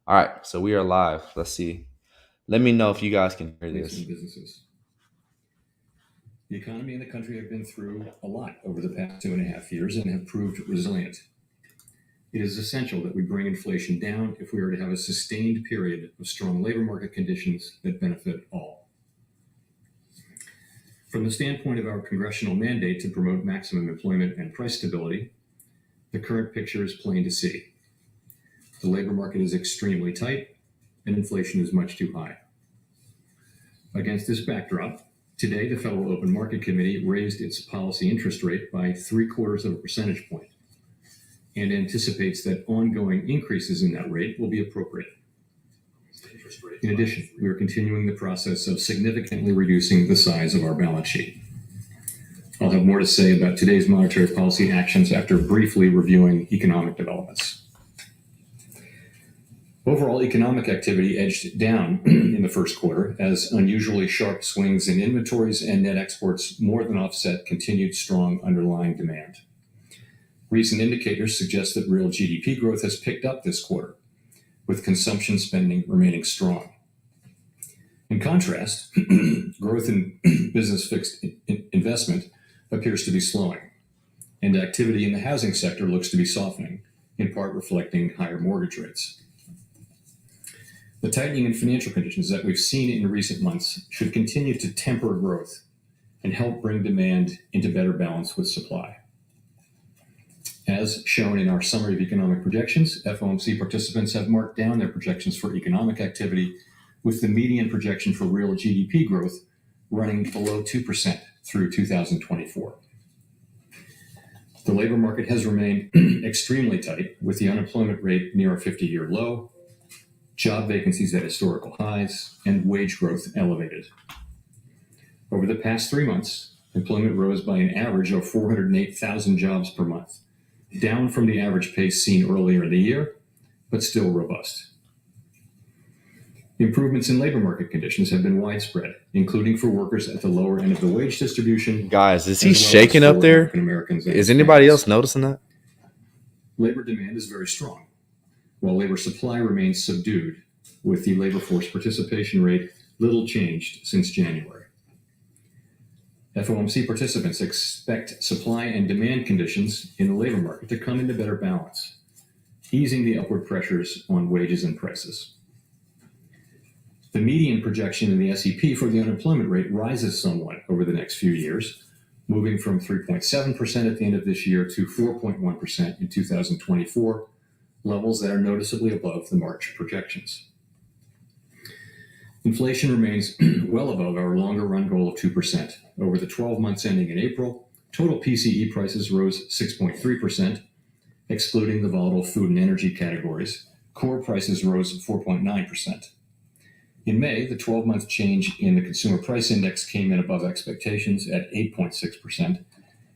All right, so we are live. Let's see. Let me know if you guys can hear this. Businesses. The economy and the country have been through a lot over the past 2.5 years and have proved resilient. It is essential that we bring inflation down if we are to have a sustained period of strong labor market conditions that benefit all. From the standpoint of our congressional mandate to promote maximum employment and price stability, the current picture is plain to see. The labor market is extremely tight and inflation is much too high. Against this backdrop, today the Federal Open Market Committee raised its policy interest rate by 0.75 percentage point and anticipates that ongoing increases in that rate will be appropriate. In addition, we are continuing the process of significantly reducing the size of our balance sheet. I'll have more to say about today's monetary policy actions after briefly reviewing economic developments. Overall economic activity edged down in the first quarter as unusually sharp swings in inventories and net exports more than offset continued strong underlying demand. Recent indicators suggest that real GDP growth has picked up this quarter, with consumption spending remaining strong. In contrast, growth in business fixed investment appears to be slowing, and activity in the housing sector looks to be softening, in part reflecting higher mortgage rates. The tightening in financial conditions that we've seen in recent months should continue to temper growth and help bring demand into better balance with supply. As shown in our summary of economic projections, FOMC participants have marked down their projections for economic activity, with the median projection for real GDP growth running below 2% through 2024. The labor market has remained extremely tight, with the unemployment rate near a 50-year low, job vacancies at historical highs, and wage growth elevated. Over the past 3 months, employment rose by an average of 408,000 jobs per month, down from the average pace seen earlier in the year, but still robust. Improvements in labor market conditions have been widespread, including for workers at the lower end of the wage distribution. Guys, is he shaking up there? Is anybody else noticing that? Labor demand is very strong, while labor supply remains subdued, with the labor force participation rate little changed since January. FOMC participants expect supply and demand conditions in the labor market to come into better balance, easing the upward pressures on wages and prices. The median projection in the SEP for the unemployment rate rises somewhat over the next few years, moving from 3.7% at the end of this year to 4.1% in 2024, levels that are noticeably above the March projections. Inflation remains well above our longer run goal of 2%. Over the 12 months ending in April, total PCE prices rose 6.3%, excluding the volatile food and energy categories. Core prices rose 4.9%. In May, the 12-month change in the Consumer Price Index came in above expectations at 8.6%,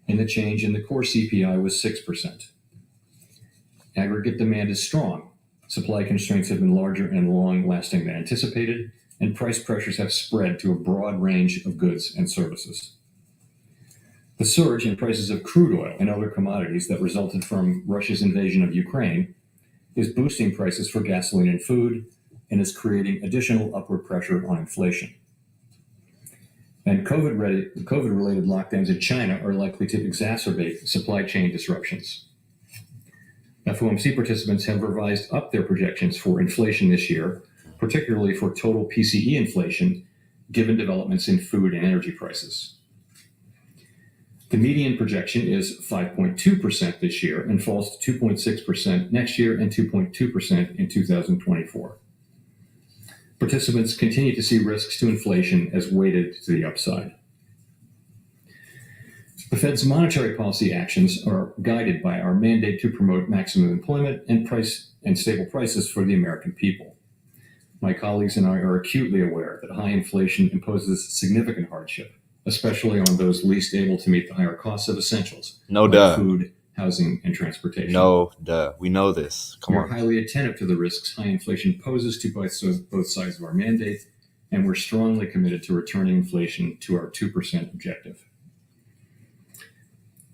and the change in the core CPI was 6%. Aggregate demand is strong. Supply constraints have been larger and long-lasting than anticipated, and price pressures have spread to a broad range of goods and services. The surge in prices of crude oil and other commodities that resulted from Russia's invasion of Ukraine is boosting prices for gasoline and food, and is creating additional upward pressure on inflation. And COVID-related lockdowns in China are likely to exacerbate supply chain disruptions. FOMC participants have revised up their projections for inflation this year, particularly for total PCE inflation, given developments in food and energy prices. The median projection is 5.2% this year and falls to 2.6% next year and 2.2% in 2024. Participants continue to see risks to inflation as weighted to the upside. The Fed's monetary policy actions are guided by our mandate to promote maximum employment and stable prices for the American people. My colleagues and I are acutely aware that high inflation imposes significant hardship, especially on those least able to meet the higher costs of essentials, like food, housing, and transportation. We know this. We are highly attentive to the risks high inflation poses to both sides of our mandate, and we're strongly committed to returning inflation to our 2% objective.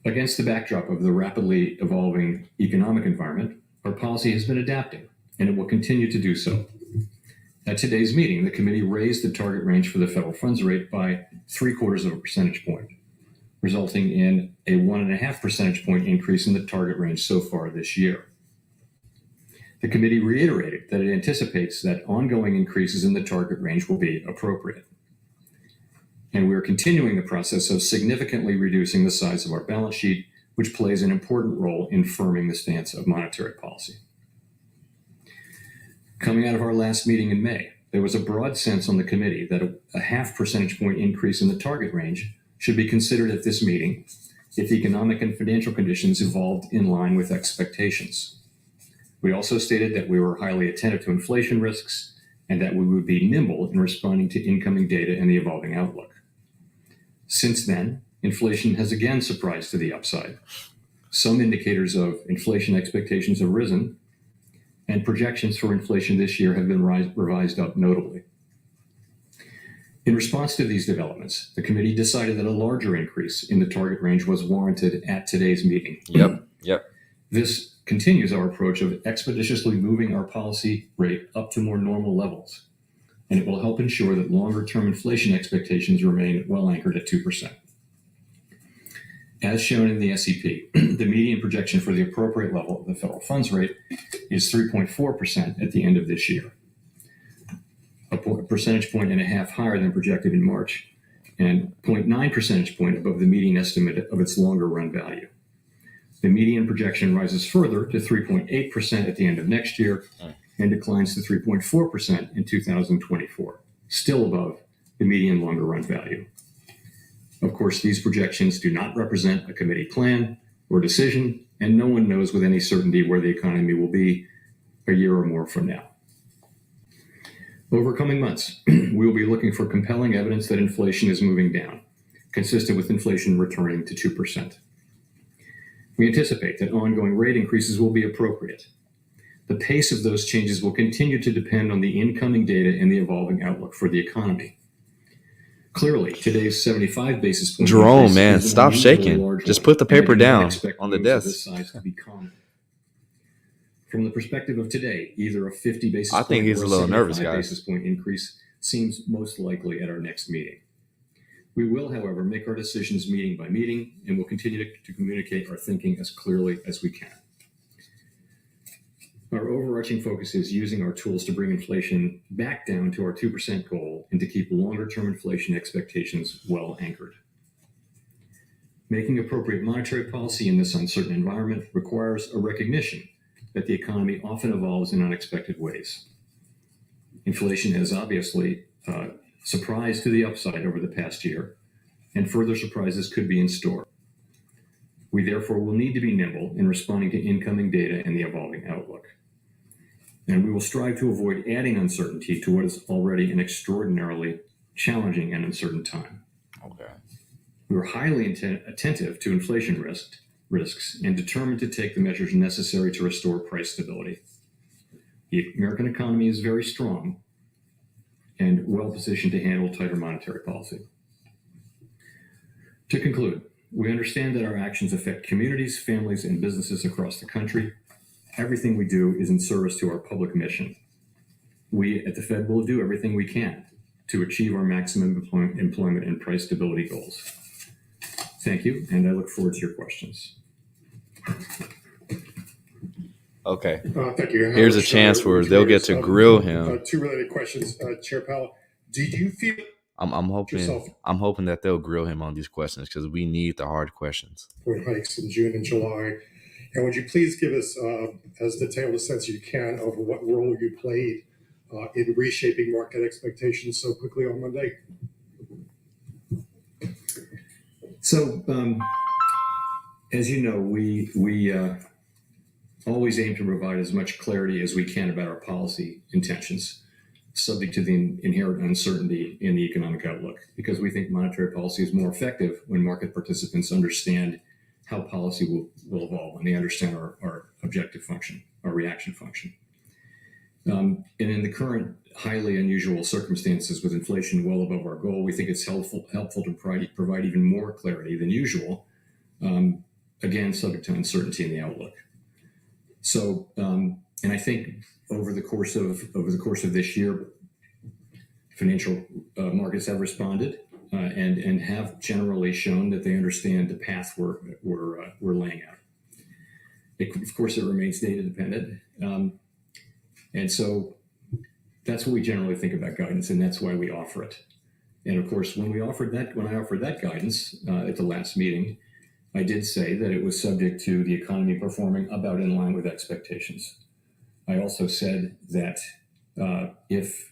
Against the backdrop of the rapidly evolving economic environment, our policy has been adapting, and it will continue to do so. At today's meeting, the committee raised the target range for the federal funds rate by 0.75 percentage point, resulting in a 1.5 percentage point increase in the target range so far this year. The committee reiterated that it anticipates that ongoing increases in the target range will be appropriate. And we are continuing the process of significantly reducing the size of our balance sheet, which plays an important role in firming the stance of monetary policy. Coming out of our last meeting in May, there was a broad sense on the committee that a 0.5 percentage point increase in the target range should be considered at this meeting if economic and financial conditions evolved in line with expectations. We also stated that we were highly attentive to inflation risks and that we would be nimble in responding to incoming data and the evolving outlook. Since then, inflation has again surprised to the upside. Some indicators of inflation expectations have risen, and projections for inflation this year have been revised up notably. In response to these developments, the committee decided that a larger increase in the target range was warranted at today's meeting. Yep. This continues our approach of expeditiously moving our policy rate up to more normal levels, and it will help ensure that longer-term inflation expectations remain well anchored at 2%. As shown in the SEP, the median projection for the appropriate level of the federal funds rate is 3.4% at the end of this year, a percentage point and a half higher than projected in March, and 0.9 percentage point above the median estimate of its longer run value. The median projection rises further to 3.8% at the end of next year and declines to 3.4% in 2024, still above the median longer run value. Of course, these projections do not represent a committee plan or decision, and no one knows with any certainty where the economy will be a year or more from now. Over coming months, we will be looking for compelling evidence that inflation is moving down, consistent with inflation returning to 2%. We anticipate that ongoing rate increases will be appropriate. The pace of those changes will continue to depend on the incoming data and the evolving outlook for the economy. Clearly, today's 75 basis point Jerome, man, stop shaking. Just put the paper down on the desk. This size to be common. From the perspective of today, either a 50 basis I think point he's or a little nervous, 75 guys. basis point increase seems most likely at our next meeting. We will, however, make our decisions meeting by meeting, and will continue to communicate our thinking as clearly as we can. Our overarching focus is using our tools to bring inflation back down to our 2% goal and to keep longer-term inflation expectations well anchored. Making appropriate monetary policy in this uncertain environment requires a recognition that the economy often evolves in unexpected ways. Inflation has obviously surprised to the upside over the past year, and further surprises could be in store. We therefore will need to be nimble in responding to incoming data and the evolving outlook. And we will strive to avoid adding uncertainty to what is already an extraordinarily challenging and uncertain time. Okay. We are highly attentive to inflation risks and determined to take the measures necessary to restore price stability. The American economy is very strong and well positioned to handle tighter monetary policy. To conclude, we understand that our actions affect communities, families, and businesses across the country. Everything we do is in service to our public mission. We at the Fed will do everything we can to achieve our maximum employment and price stability goals. Thank you, and I look forward to your questions. Okay. Thank you. Here's a chance where they'll get to grill him. Two related questions, Chair Powell. Did you feel I'm hoping that they'll grill him on these questions because we need the hard questions. rate hikes in June and July? And would you please give us as detailed a sense you can of what role you played in reshaping market expectations so quickly on Monday? So, as you know, we always aim to provide as much clarity as we can about our policy intentions, subject to the inherent uncertainty in the economic outlook, because we think monetary policy is more effective when market participants understand how policy will evolve and they understand our objective function, our reaction function. And in the current highly unusual circumstances with inflation well above our goal, we think it's helpful to provide even more clarity than usual, again, subject to uncertainty in the outlook. So, and I think over the course of this year, financial markets have responded and have generally shown that they understand the path we're laying out. Of course, it remains data dependent, and so that's what we generally think about guidance, and that's why we offer it. And of course, when I offered that guidance at the last meeting, I did say that it was subject to the economy performing about in line with expectations. I also said that if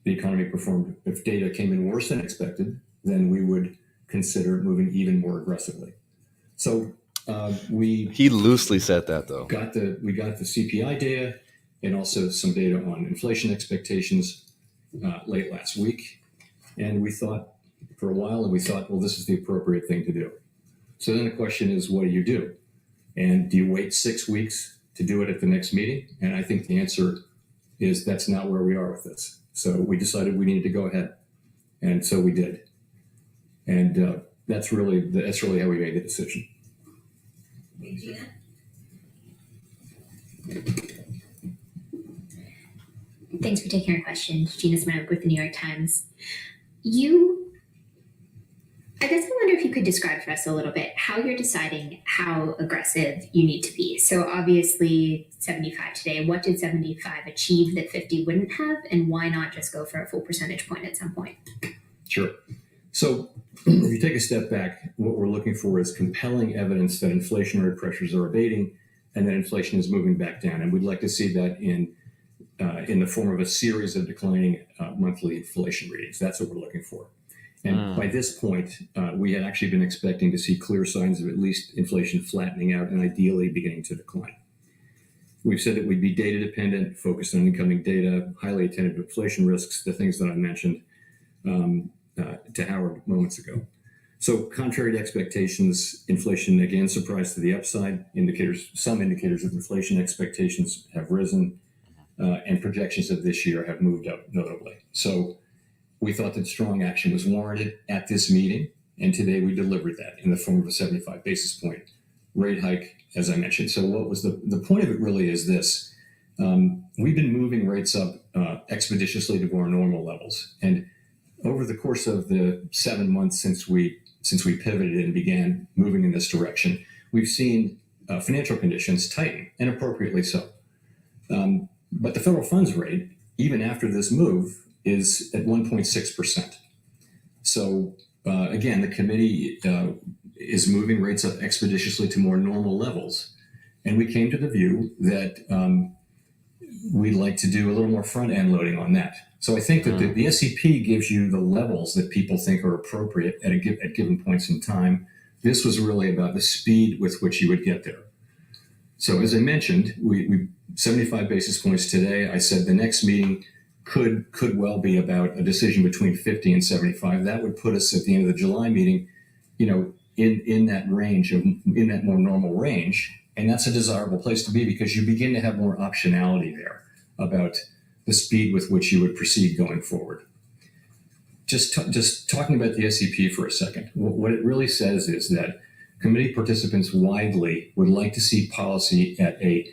the economy performed, if data came in worse than expected, then we would consider moving even more aggressively. So he loosely said that though. We got the CPI data and also some data on inflation expectations late last week, and we thought for a while, well, this is the appropriate thing to do. So then the question is, what do you do? And do you wait 6 weeks to do it at the next meeting? And I think the answer is that's not where we are with this. So we decided we needed to go ahead, and so we did. And that's really how we made the decision. Thanks for taking our question. Gina Smirnoff with the New York Times. I guess I wonder if you could describe for us a little bit how you're deciding how aggressive you need to be. So obviously 75 today, what did 75 achieve that 50 wouldn't have? And why not just go for a full percentage point at some point? Sure. So if you take a step back, what we're looking for is compelling evidence that inflationary pressures are abating and that inflation is moving back down. And we'd like to see that in the form of a series of declining monthly inflation readings. That's what we're looking for. And by this point, we had actually been expecting to see clear signs of at least inflation flattening out and ideally beginning to decline. We've said that we'd be data dependent, focused on incoming data, highly attentive to inflation risks, the things that I mentioned to Howard moments ago. So contrary to expectations, inflation again surprised to the upside. Some indicators of inflation expectations have risen, and projections of this year have moved up notably. So we thought that strong action was warranted at this meeting, and today we delivered that in the form of a 75 basis point rate hike, as I mentioned. So what was the point of it really is this. We've been moving rates up expeditiously to more normal levels. And over the course of the 7 months since we pivoted and began moving in this direction, we've seen financial conditions tighten, and appropriately so. But the federal funds rate, even after this move, is at 1.6%. So again, the committee is moving rates up expeditiously to more normal levels. And we came to the view that we'd like to do a little more front end loading on that. So I think that the SEP gives you the levels that people think are appropriate at given points in time. This was really about the speed with which you would get there. So as I mentioned, we 75 basis points today. I said the next meeting could well be about a decision between 50 and 75. That would put us at the end of the July meeting, in that range in that more normal range. And that's a desirable place to be because you begin to have more optionality there about the speed with which you would proceed going forward. Just talking about the SEP for a second, what it really says is that committee participants widely would like to see policy at a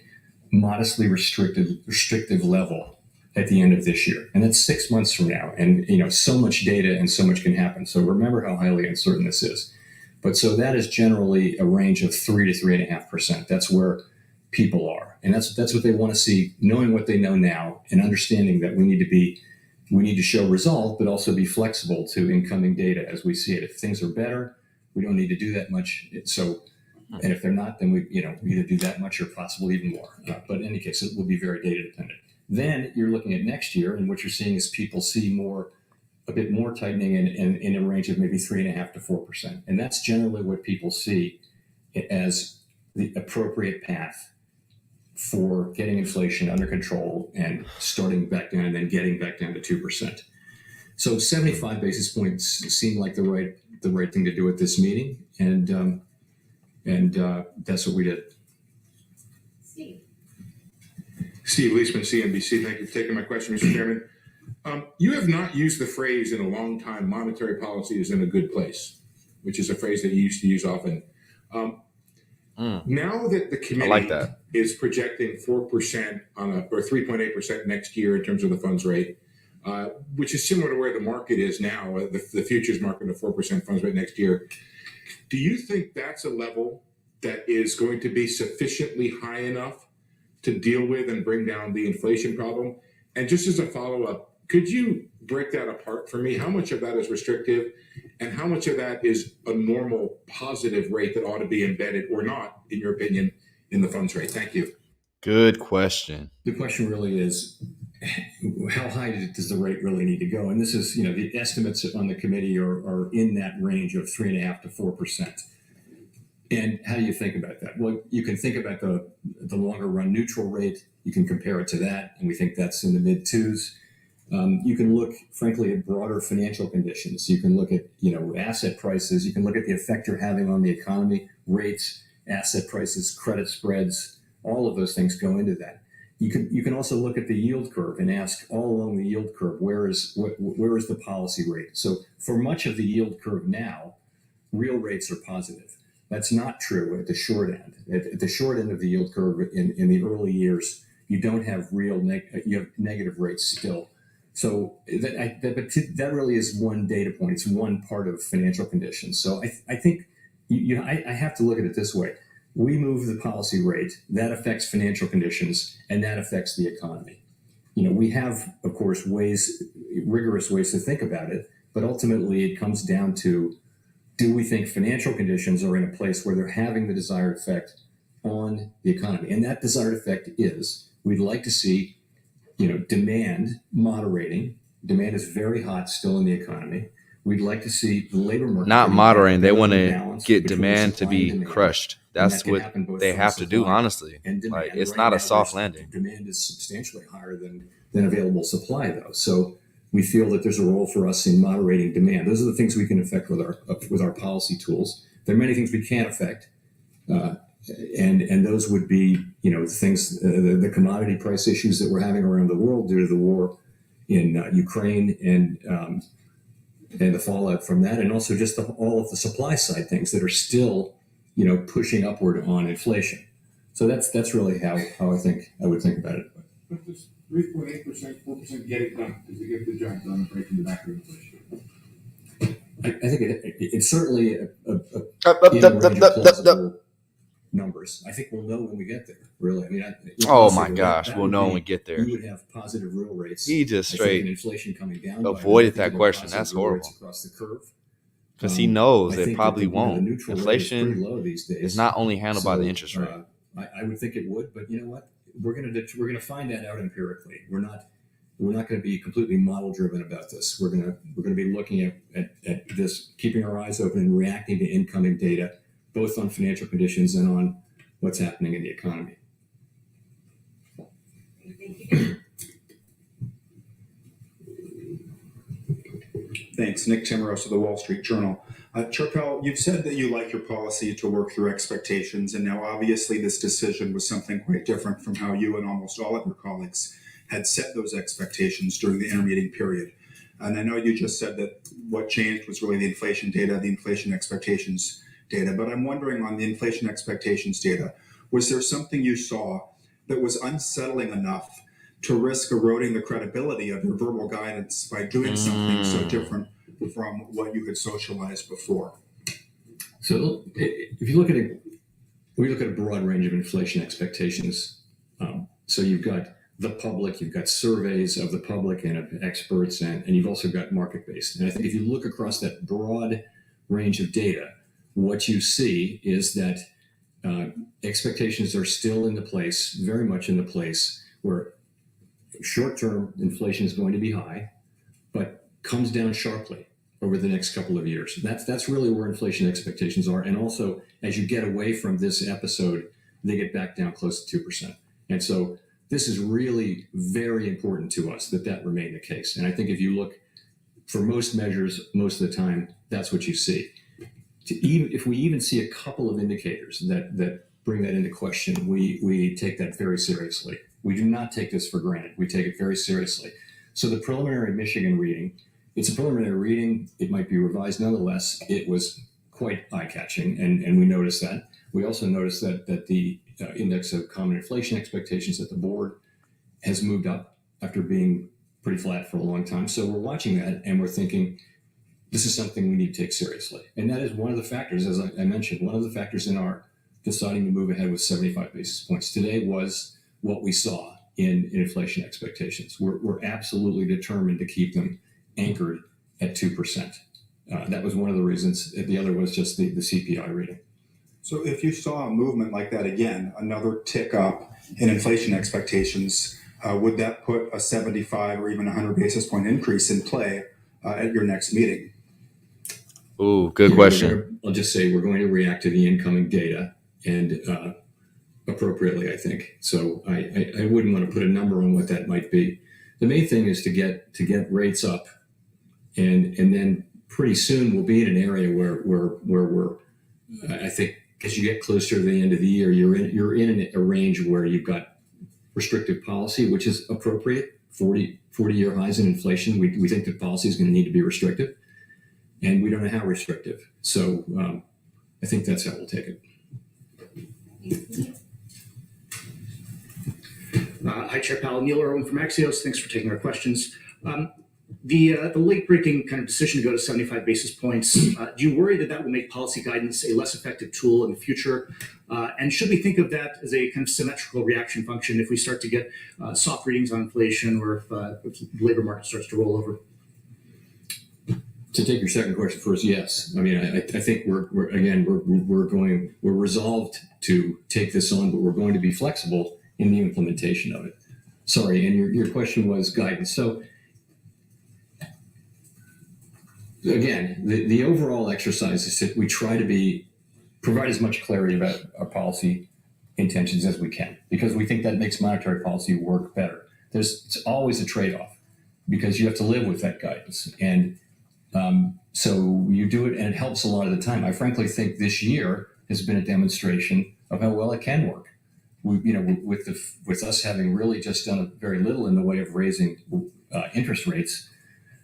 modestly restrictive level at the end of this year. And that's 6 months from now. And, so much data and so much can happen. So remember how highly uncertain this is. But so that is generally a range of 3 to 3.5%. That's where people are. And that's what they want to see, knowing what they know now and understanding that we need to show resolve, but also be flexible to incoming data as we see it. If things are better, we don't need to do that much. And if they're not, then we either do that much or possibly even more. But in any case, it will be very data dependent. Then you're looking at next year, and what you're seeing is people see a bit more tightening in a range of maybe 3.5% to 4%. And that's generally what people see as the appropriate path for getting inflation under control and starting back down and then getting back down to 2%. So 75 basis points seemed like the right thing to do at this meeting, and that's what we did. Steve Leisman, CNBC. Thank you for taking my question, Mr. Chairman. You have not used the phrase in a long time, monetary policy is in a good place, which is a phrase that you used to use often. Now that the committee is projecting 4% or 3.8% next year in terms of the funds rate, which is similar to where the market is now, the futures market of 4% funds rate next year, do you think that's a level that is going to be sufficiently high enough to deal with and bring down the inflation problem? And just as a follow-up, could you break that apart for me? How much of that is restrictive and how much of that is a normal positive rate that ought to be embedded or not, in your opinion, in the funds rate? Thank you. Good question. The question really is, how high does the rate really need to go? And this is, the estimates on the committee are in that range of 3.5% to 4%. And how do you think about that? Well, you can think about the longer run neutral rate. You can compare it to that, and we think that's in the mid twos. You can look, frankly, at broader financial conditions. You can look at, asset prices. You can look at the effect you're having on the economy, rates, asset prices, credit spreads. All of those things go into that. You can also look at the yield curve and ask all along the yield curve, where is the policy rate? So for much of the yield curve now, real rates are positive. That's not true at the short end. At the short end of the yield curve in the early years, you don't have you have negative rates still. So that really is one data point. It's one part of financial conditions. So I think I have to look at it this way. We move the policy rate, that affects financial conditions, and that affects the economy. We have, of course, rigorous ways to think about it, but ultimately it comes down to, do we think financial conditions are in a place where they're having the desired effect on the economy? And that desired effect is, we'd like to see, demand moderating. Demand is very hot still in the economy. We'd like to see the labor market not moderating. They want to get demand to be crushed. That's what they have to do, honestly. Like, it's not a soft landing. Demand is substantially higher than available supply, though. So we feel that there's a role for us in moderating demand. Those are the things we can affect with our policy tools. There are many things we can't affect, and those would be, things, the commodity price issues that we're having around the world due to the war in Ukraine and the fallout from that, and also just all of the supply side things that are still, pushing upward on inflation. So that's really how I would think about it. But this 3.8%, 4% get it done? Does it get the job done breaking the back of inflation? I think it's certainly in Up, a range of plausible numbers. I think we'll know when we get there. Really, I mean, Oh my gosh, we'll know when we get there. We would have positive real rates. He just straight inflation coming down. avoided that question. That's horrible. Across the curve. Because he knows it probably won't. Inflation low these days. is not only handled by the interest rate. I would think it would, but you know what? We're gonna find that out empirically. We're not going to be completely model driven about this. We're going to be looking at this, keeping our eyes open and reacting to incoming data, both on financial conditions and on what's happening in the economy. Thanks. Nick Timmeros of the Wall Street Journal. Chair Powell, you've said that you like your policy to work through expectations, and now obviously this decision was something quite different from how you and almost all of your colleagues had set those expectations during the intermeeting period. And I know you just said that what changed was really the inflation data, the inflation expectations data, but I'm wondering on the inflation expectations data, was there something you saw that was unsettling enough to risk eroding the credibility of your verbal guidance by doing something so different from what you had socialized before? So if you look at we look at a broad range of inflation expectations. So you've got the public, you've got surveys of the public and of experts, and you've also got market-based. And I think if you look across that broad range of data, what you see is that expectations are still in the place, very much in the place, where short-term inflation is going to be high, but comes down sharply over the next couple of years. That's really where inflation expectations are. And also, as you get away from this episode, they get back down close to 2%. And so this is really very important to us that remain the case. And I think if you look for most measures, most of the time, that's what you see. If we even see a couple of indicators that bring that into question, we take that very seriously. We do not take this for granted. We take it very seriously. So the preliminary Michigan reading, it's a preliminary reading. It might be revised. Nonetheless, it was quite eye-catching, and we noticed that. We also noticed that the index of common inflation expectations at the board has moved up after being pretty flat for a long time. So we're watching that, and we're thinking, this is something we need to take seriously. And that is one of the factors, as I mentioned, one of the factors in our deciding to move ahead with 75 basis points today was what we saw in inflation expectations. We're absolutely determined to keep them anchored at 2%. That was one of the reasons. The other was just the CPI reading. So if you saw a movement like that again, another tick up in inflation expectations, would that put a 75 or even 100 basis point increase in play at your next meeting? Ooh, good question. I'll just say we're going to react to the incoming data and appropriately, I think. So I wouldn't want to put a number on what that might be. The main thing is to get rates up, and then pretty soon we'll be in an area where we're I think as you get closer to the end of the year, you're in a range where you've got restrictive policy, which is appropriate. 40-year highs in inflation. We think that policy is going to need to be restrictive, and we don't know how restrictive. So I think that's how we'll take it. Hi, Chair Powell. Neil Irwin from Axios. Thanks for taking our questions. The late-breaking kind of decision to go to 75 basis points, do you worry that will make policy guidance a less effective tool in the future? And should we think of that as a kind of symmetrical reaction function if we start to get soft readings on inflation, or if the labor market starts to roll over? To take your second question first, yes. I mean, I think we're resolved to take this on, but we're going to be flexible in the implementation of it. Sorry, and your question was guidance. So again, the overall exercise is that we try to provide as much clarity about our policy intentions as we can, because we think that makes monetary policy work better. It's always a trade-off, because you have to live with that guidance. And so you do it, and it helps a lot of the time. I frankly think this year has been a demonstration of how well it can work. With us having really just done very little in the way of raising interest rates,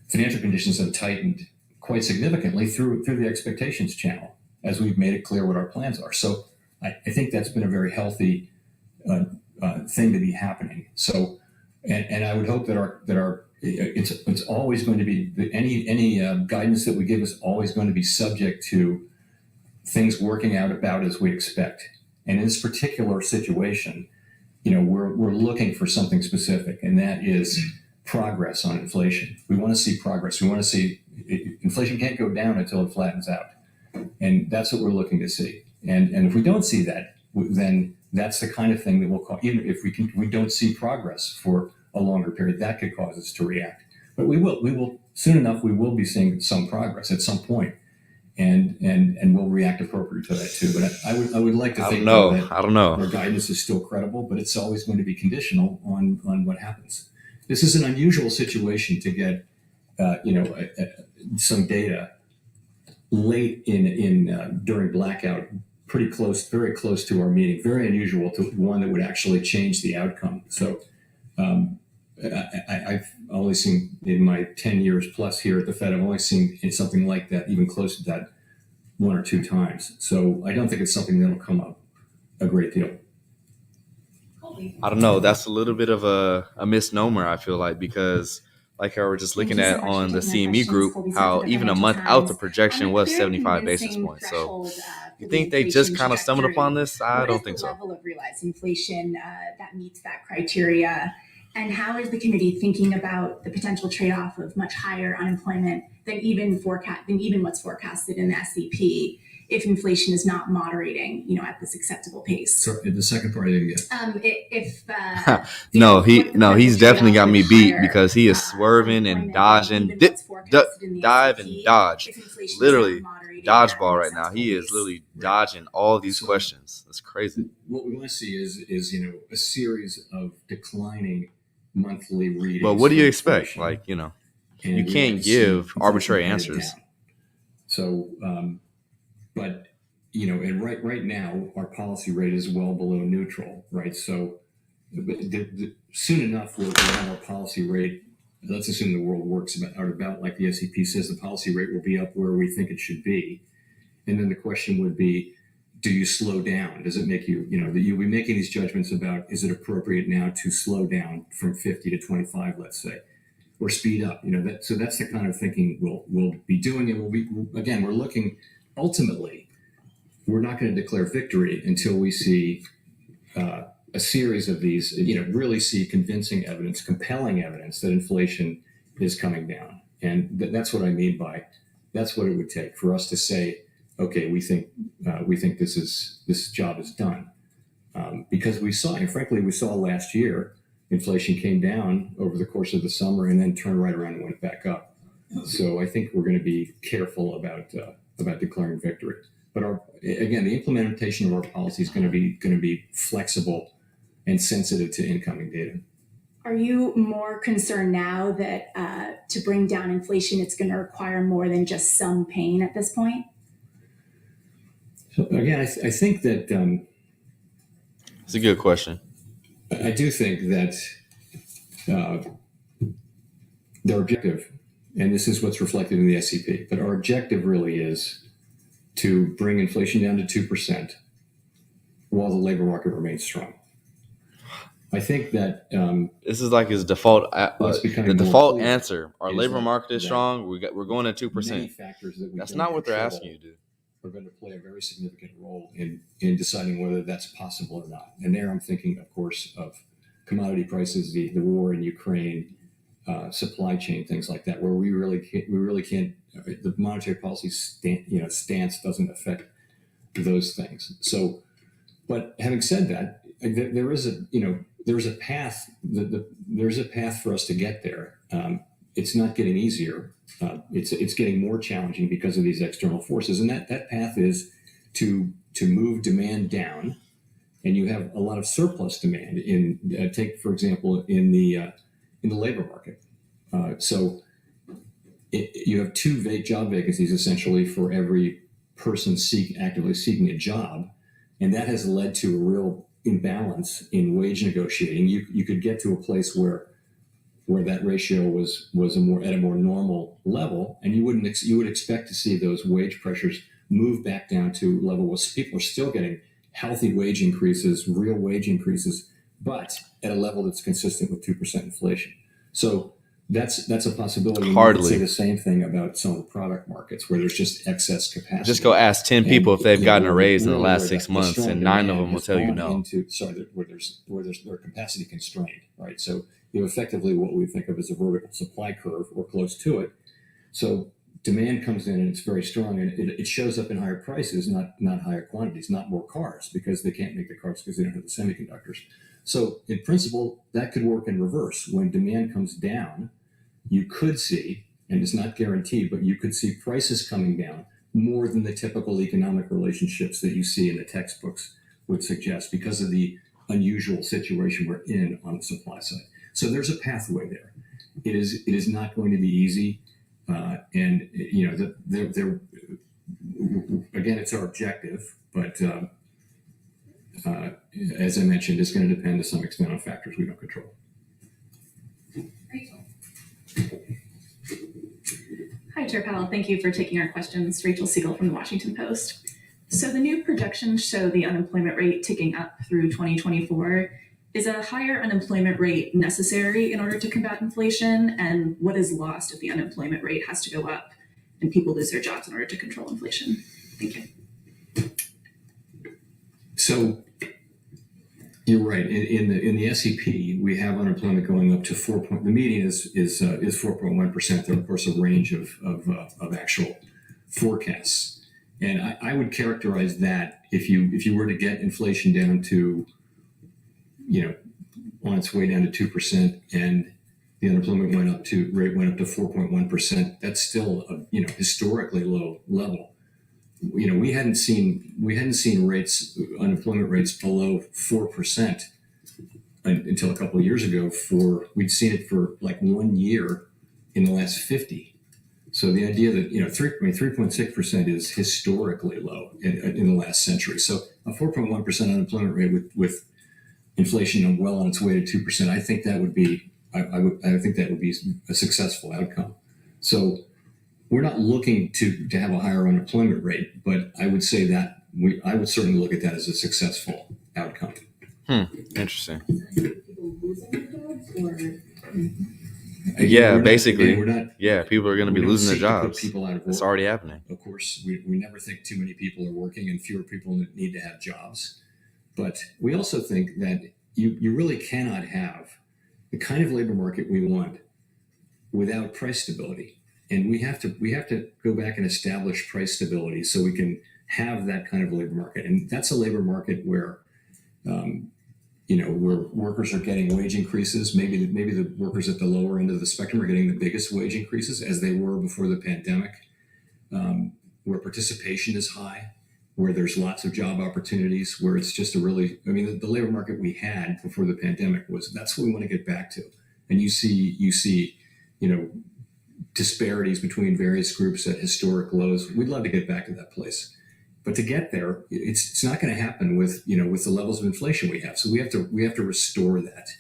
financial conditions have tightened quite significantly through the expectations channel, as we've made it clear what our plans are. So I think that's been a very healthy thing to be happening. So, and I would hope that our it's always going to be any guidance that we give is always going to be subject to things working out about as we expect. And in this particular situation, we're looking for something specific, and that is progress on inflation. We want to see progress. We want to see inflation can't go down until it flattens out, and that's what we're looking to see. And if we don't see that, then that's the kind of thing that will cause. Even if we don't see progress for a longer period, that could cause us to react. But we will soon enough. We will be seeing some progress at some point, and we'll react appropriately to that too. But I would like to think that I don't know. our guidance is still credible, but it's always going to be conditional on what happens. This is an unusual situation to get some data late in during blackout, very close to our meeting. Very unusual to one that would actually change the outcome. So I've only seen in my 10 years plus here at the Fed, I've only seen something like that, even close to that, one or two times. So I don't think it's something that'll come up a great deal. I don't know. That's a little bit of a misnomer, I feel like, because like I were just looking at on the CME group, how even a month out, the projection was 75 basis points. So you think they just kind of stumbled upon this? I don't think so. What is the level of realized inflation that meets that criteria? And how is the committee thinking about the potential trade-off of much higher unemployment than even what's forecasted in the SEP if inflation is not moderating, at this acceptable pace? So the second part I didn't get. He's definitely got me beat because he is swerving and dodging, dive and dodge, literally dodgeball right now. He is literally dodging all these questions. That's crazy. What we want to see is a series of declining monthly readings. But what do you expect? You can't give arbitrary answers. Down. So, but and right now our policy rate is well below neutral, right? So, soon enough we'll have our policy rate. Let's assume the world works about like the SEP says, the policy rate will be up where we think it should be, and then the question would be, do you slow down? Does it make you, that you'll be making these judgments about, is it appropriate now to slow down from 50 to 25, let's say, or speed up? So that's the kind of thinking we'll be doing. And we're looking, ultimately, we're not going to declare victory until we see a series of these, really see convincing evidence, compelling evidence that inflation is coming down. And that's what I mean by, that's what it would take for us to say, okay, we think this job is done, because we saw last year inflation came down over the course of the summer and then turned right around and went back up. So I think we're going to be careful about declaring victory. But the implementation of our policy is going to be flexible and sensitive to incoming data. Are you more concerned now that to bring down inflation, it's going to require more than just some pain at this point? So again, I think that it's a good question. I do think that their objective, and this is what's reflected in the SEP, but our objective really is to bring inflation down to 2% while the labor market remains strong. I think that this is like his default. The default answer: our labor market is strong. We're going at 2%. That's not what they're asking you to do. Are going to play a very significant role in deciding whether that's possible or not. And there I'm thinking, of course, of commodity prices, the war in Ukraine, supply chain, things like that, where we really can't, the monetary policy stance doesn't affect those things. So, but having said that, there is a path. There's a path for us to get there. It's not getting easier. It's getting more challenging because of these external forces, and that path is to move demand down, and you have a lot of surplus demand in take for example in the labor market. So you have two job vacancies essentially for every person actively seeking a job, and that has led to a real imbalance in wage negotiating. You could get to a place where that ratio was at a more normal level, and you would expect to see those wage pressures move back down to a level where people are still getting healthy wage increases, real wage increases, but at a level that's consistent with 2% inflation. So That's a possibility. You Hardly. could say the same thing about some of the product markets where there's just excess capacity. Just go ask 10 people if they've gotten a raise in the last where 6 the months, strong and 9 of demand them will has tell you gone no. where they're capacity constrained, right? So you have effectively what we think of as a vertical supply curve or close to it. So demand comes in and it's very strong, and it shows up in higher prices, not higher quantities, not more cars, because they can't make the cars because they don't have the semiconductors. So in principle, that could work in reverse. When demand comes down, you could see, and it's not guaranteed, but you could see prices coming down more than the typical economic relationships that you see in the textbooks would suggest, because of the unusual situation we're in on the supply side. So there's a pathway there. It is not going to be easy, and you know, again, it's our objective, but as I mentioned, it's going to depend to some extent on factors we don't control. Rachel. Hi, Chair Powell. Thank you for taking our questions. Rachel Siegel from the Washington Post. So the new projections show the unemployment rate ticking up through 2024. Is a higher unemployment rate necessary in order to combat inflation? And what is lost if the unemployment rate has to go up and people lose their jobs in order to control inflation? Thank you. So you're right. In the SEP, we have unemployment going up to 4. The median is 4.1%. There, of course, a range of actual forecasts, and I would characterize that if you were to get inflation down to, you know, on its way down to 2%, and the unemployment rate went up to 4.1%, that's still a historically low level. You know, we hadn't seen unemployment rates below 4% until a couple of years ago. We'd seen it for like 1 year in the last 50. So the idea that 3.6% is historically low in the last century. So a 4.1% unemployment rate with inflation well on its way to 2%, I think that would be I think that would be a successful outcome. So we're not looking to have a higher unemployment rate, but I would say that I would certainly look at that as a successful outcome. Interesting. People losing their jobs, or Yeah, basically. We're not. Yeah, people are going to be we don't losing their seek to put jobs. people out of work. It's already happening. Of course, we never think too many people are working and fewer people need to have jobs. But we also think that you really cannot have the kind of labor market we want without price stability. And we have to go back and establish price stability so we can have that kind of labor market. And that's a labor market where, where workers are getting wage increases. Maybe the workers at the lower end of the spectrum are getting the biggest wage increases, as they were before the pandemic, where participation is high, where there's lots of job opportunities, where it's just the labor market we had before the pandemic that's what we want to get back to. And you see, disparities between various groups at historic lows. We'd love to get back to that place, but to get there, it's not going to happen with the levels of inflation we have. So we have to restore that,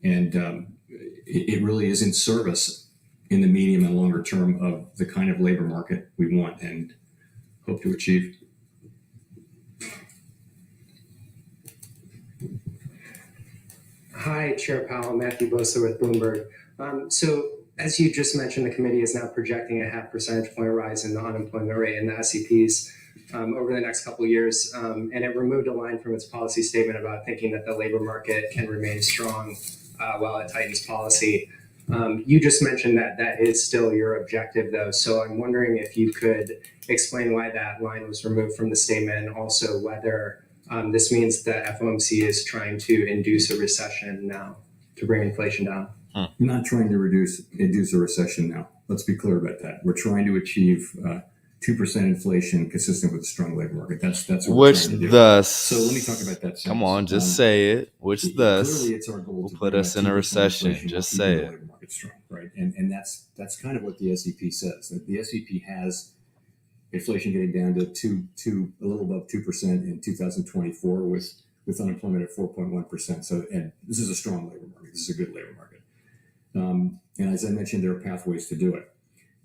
and it really is in service in the medium and longer term of the kind of labor market we want and hope to achieve. Hi, Chair Powell, Matthew Bosa with Bloomberg. So as you just mentioned, the committee is now projecting a 0.5 percentage point rise in the unemployment rate in the SEPs over the next couple of years. And it removed a line from its policy statement about thinking that the labor market can remain strong while it tightens policy. You just mentioned that is still your objective, though. So I'm wondering if you could explain why that line was removed from the statement, and also whether this means that FOMC is trying to induce a recession now to bring inflation down. Not trying to induce a recession now. Let's be clear about that. We're trying to achieve 2% inflation consistent with a strong labor market. That's what we're trying to do. Thus, so let me talk about that. Come on, just say it. Which thus clearly it's our goal will to put bring us that in a 2% recession. inflation Just while say keeping it. the labor market strong, right? And that's kind of what the SEP says. That the SEP has inflation getting down to a little above 2% in 2024 with unemployment at 4.1%. So, and this is a strong labor market. This is a good labor market. And as I mentioned, there are pathways to do it.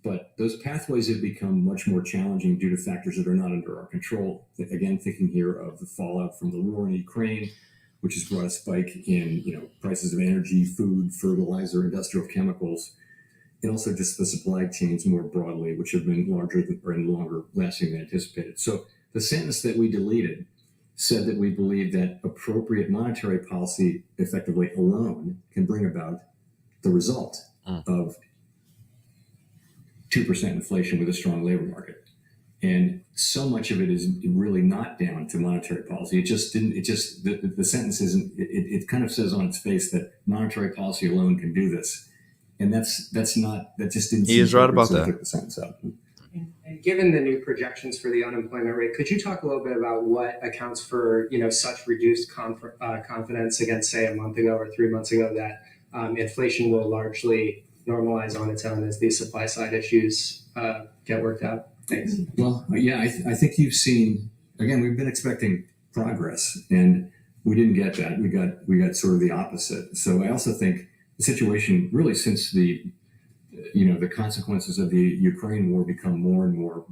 But those pathways have become much more challenging due to factors that are not under our control. Again, thinking here of the fallout from the war in Ukraine, which has brought a spike in prices of energy, food, fertilizer, industrial chemicals, and also just the supply chains more broadly, which have been larger and longer lasting than anticipated. So the sentence that we deleted said that we believe that appropriate monetary policy effectively alone can bring about the result of 2% inflation with a strong labor market. And so much of it is really not down to monetary policy. The sentence isn't, it kind of says on its face that monetary policy alone can do this. And that just didn't. He is right about so I that. took the sentence out. And given the new projections for the unemployment rate, could you talk a little bit about what accounts for such reduced confidence against, say, a month ago or 3 months ago that inflation will largely normalize on its own as these supply side issues get worked out? Thanks. Well, yeah, I think you've seen, again, we've been expecting progress, and we didn't get that. We got sort of the opposite. So I also think the situation really since the consequences of the Ukraine war become more and more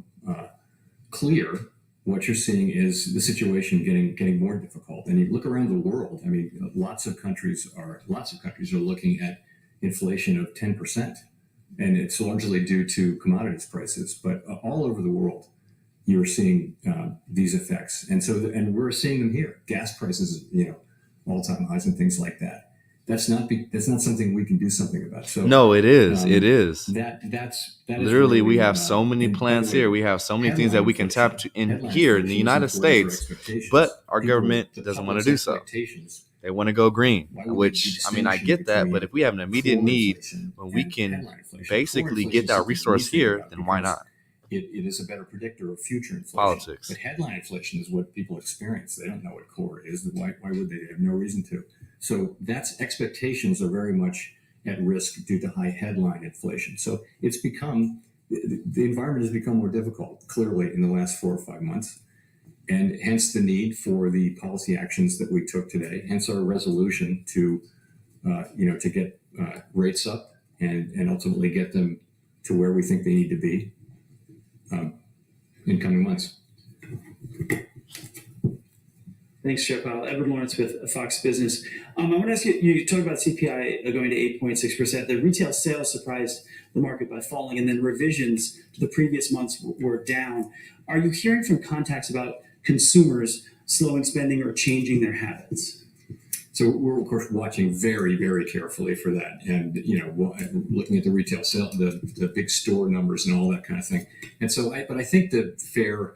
clear, what you're seeing is the situation getting more difficult. And you look around the world, I mean, lots of countries are looking at inflation of 10%. And it's largely due to commodities prices, but all over the world, you're seeing these effects. And and we're seeing them here. Gas prices, all-time highs and things like that. That's not something we can do something about. So no, it is. It is. That's Literally, really, we have so many plants here. We have so many things that we can tap to in here in the United States, but our government doesn't want to do so. They want to go green, which, I mean, I get that, but if we have an immediate need when we can basically get that resource here, then why not? It is a better predictor of future inflation. Politics. But headline inflation is what people experience. They don't know what core is. Why would they? They have no reason to. So expectations are very much at risk due to high headline inflation. So the environment has become more difficult, clearly, in the last 4 or 5 months. And hence the need for the policy actions that we took today, hence our resolution to get rates up and ultimately get them to where we think they need to be in coming months. Thanks, Chair Powell. Edward Lawrence with Fox Business. I want to ask you, you talked about CPI going to 8.6%. The retail sales surprised the market by falling, and then revisions to the previous months were down. Are you hearing from contacts about consumers slowing spending or changing their habits? So we're, of course, watching very, very carefully for that. And, looking at the retail sale, the big store numbers and all that kind of thing. And so, but I think the fair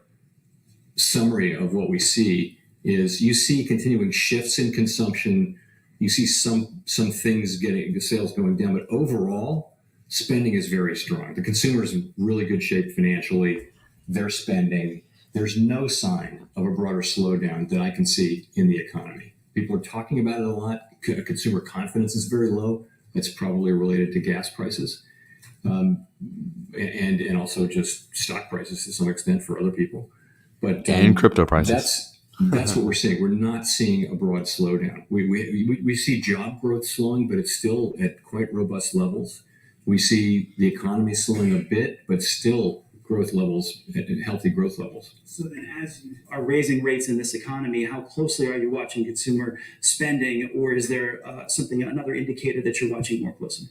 summary of what we see is you see continuing shifts in consumption. You see some things the sales going down, but overall spending is very strong. The consumer is in really good shape financially. They're spending. There's no sign of a broader slowdown that I can see in the economy. People are talking about it a lot. Consumer confidence is very low. That's probably related to gas prices, and also just stock prices to some extent for other people. But and crypto prices. That's what we're seeing. We're not seeing a broad slowdown. We see job growth slowing, but it's still at quite robust levels. We see the economy slowing a bit, but still growth levels, healthy growth levels. So then as you are raising rates in this economy, how closely are you watching consumer spending, or is there another indicator that you're watching more closely?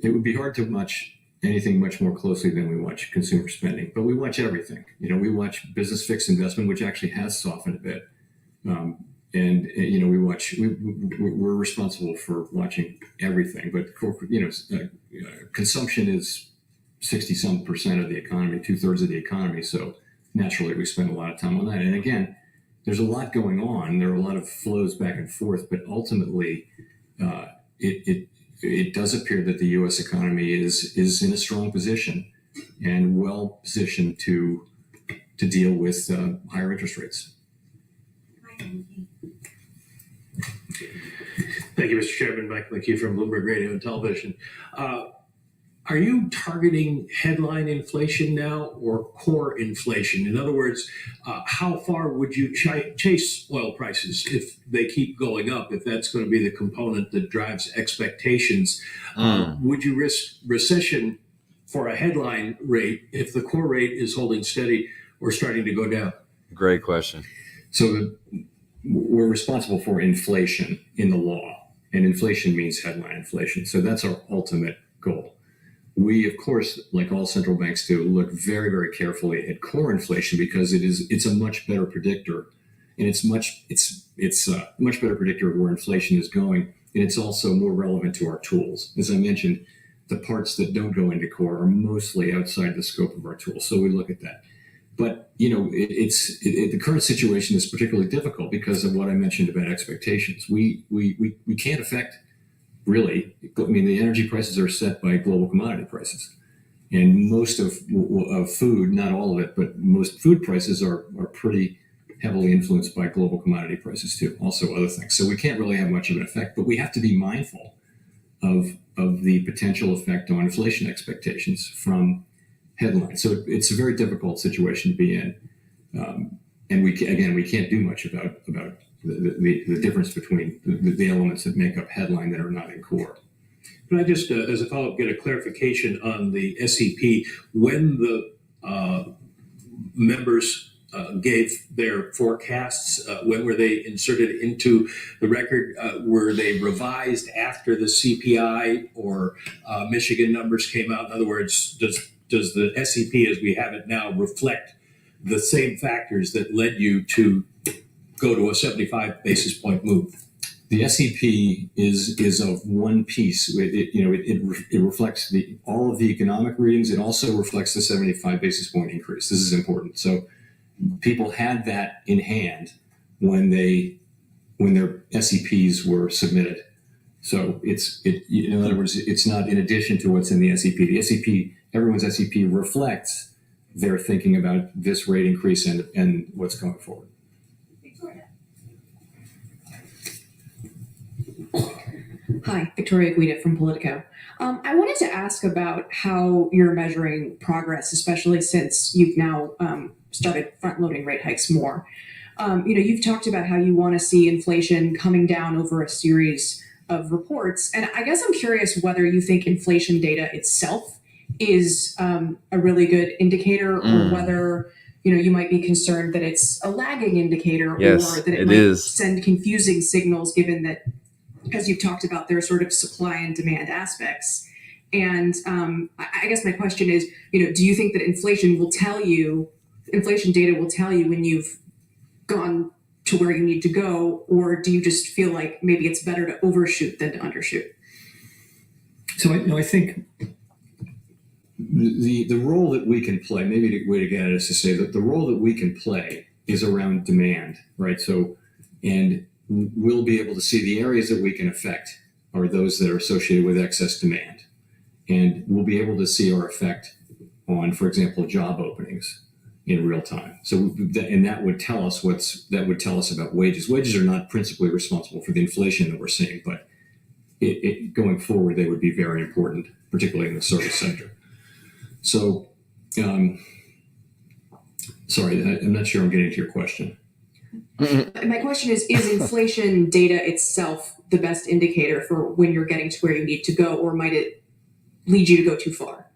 It would be hard to watch anything much more closely than we watch consumer spending, but we watch everything. We watch business fixed investment, which actually has softened a bit. We're responsible for watching everything, but consumption is 60-some% of the economy, 2/3 of the economy. So naturally we spend a lot of time on that. And again, there's a lot going on. There are a lot of flows back and forth, but ultimately it does appear that the U.S. economy is in a strong position and well positioned to deal with higher interest rates. Thank you, Mr. Chairman. Mike McKee from Bloomberg Radio and Television. Are you targeting headline inflation now or core inflation? In other words, how far would you chase oil prices if they keep going up, if that's going to be the component that drives expectations? Would you risk recession for a headline rate if the core rate is holding steady or starting to go down? Great question. So we're responsible for inflation in the law, and inflation means headline inflation. So that's our ultimate goal. we, of course, like all central banks do, look very, very carefully at core inflation because it's a much better predictor, and it's a much better predictor of where inflation is going, and it's also more relevant to our tools. As I mentioned, the parts that don't go into core are mostly outside the scope of our tools, so we look at that. But the current situation is particularly difficult because of what I mentioned about expectations. We can't affect. Really, I mean, the energy prices are set by global commodity prices, and most of food, not all of it, but most food prices are pretty heavily influenced by global commodity prices too. Also, other things. So we can't really have much of an effect, but we have to be mindful of the potential effect on inflation expectations from headlines. So it's a very difficult situation to be in, and we can't do much about the difference between the elements that make up headline that are not in core. Can I just, as a follow-up, get a clarification on the SEP? When the members gave their forecasts, when were they inserted into the record? Were they revised after the CPI or Michigan numbers came out? In other words, does the SEP as we have it now reflect the same factors that led you to go to a 75 basis point move? The SEP is of one piece. It reflects all of the economic readings. It also reflects the 75 basis point increase. This is important. So people had that in hand when their SEPs were submitted. So in other words, it's not in addition to what's in the SEP. The SEP, everyone's SEP reflects their thinking about this rate increase and what's going forward. Hi, Victoria Guida from Politico. I wanted to ask about how you're measuring progress, especially since you've now started front-loading rate hikes more. You've talked about how you want to see inflation coming down over a series of reports, and I guess I'm curious whether you think inflation data itself is a really good indicator, or whether you might be concerned that it's a lagging indicator, Yes, or that it might is. send confusing signals, given that, as you've talked about, there are sort of supply and demand aspects. And I guess my question is, do you think that inflation data will tell you when you've gone to where you need to go, or do you just feel like maybe it's better to overshoot than to undershoot? So I think the role that we can play, maybe the way to get at it is to say that the role that we can play is around demand, right? So, and we'll be able to see the areas that we can affect are those that are associated with excess demand. And we'll be able to see our effect on, for example, job openings in real time. So, that would tell us about wages. Wages are not principally responsible for the inflation that we're seeing, but going forward, they would be very important, particularly in the service sector. So, sorry, I'm not sure I'm getting to your question. My question is inflation data itself the best indicator for when you're getting to where you need to go, or might it lead you to go too far?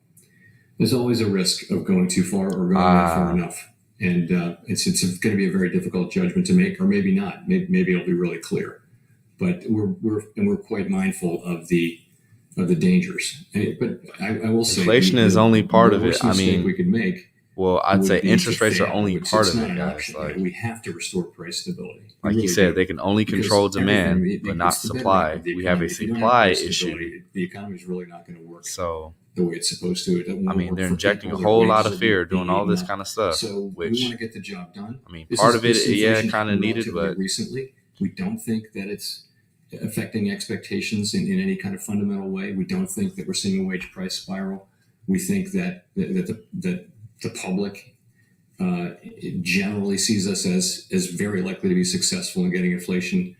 There's always a risk of going too far or going not far enough. And it's going to be a very difficult judgment to make, or maybe not. Maybe it'll be really clear. But we're quite mindful of the dangers. But I will say, inflation is only part of it. I mean, we could make. Well, I'd say interest rates are only part of it, guys. Like, we have to restore price stability. Like you said, they can only control demand, but not supply. We have a supply issue. The economy is really not going to work. So the way it's supposed to. They're injecting a whole lot of fear, doing all this kind of stuff. So which, we want to get the job done. Part of it, kind of needed, but recently, we don't think that it's affecting expectations in any kind of fundamental way. We don't think that we're seeing a wage price spiral. We think that the public generally sees us as very likely to be successful in getting inflation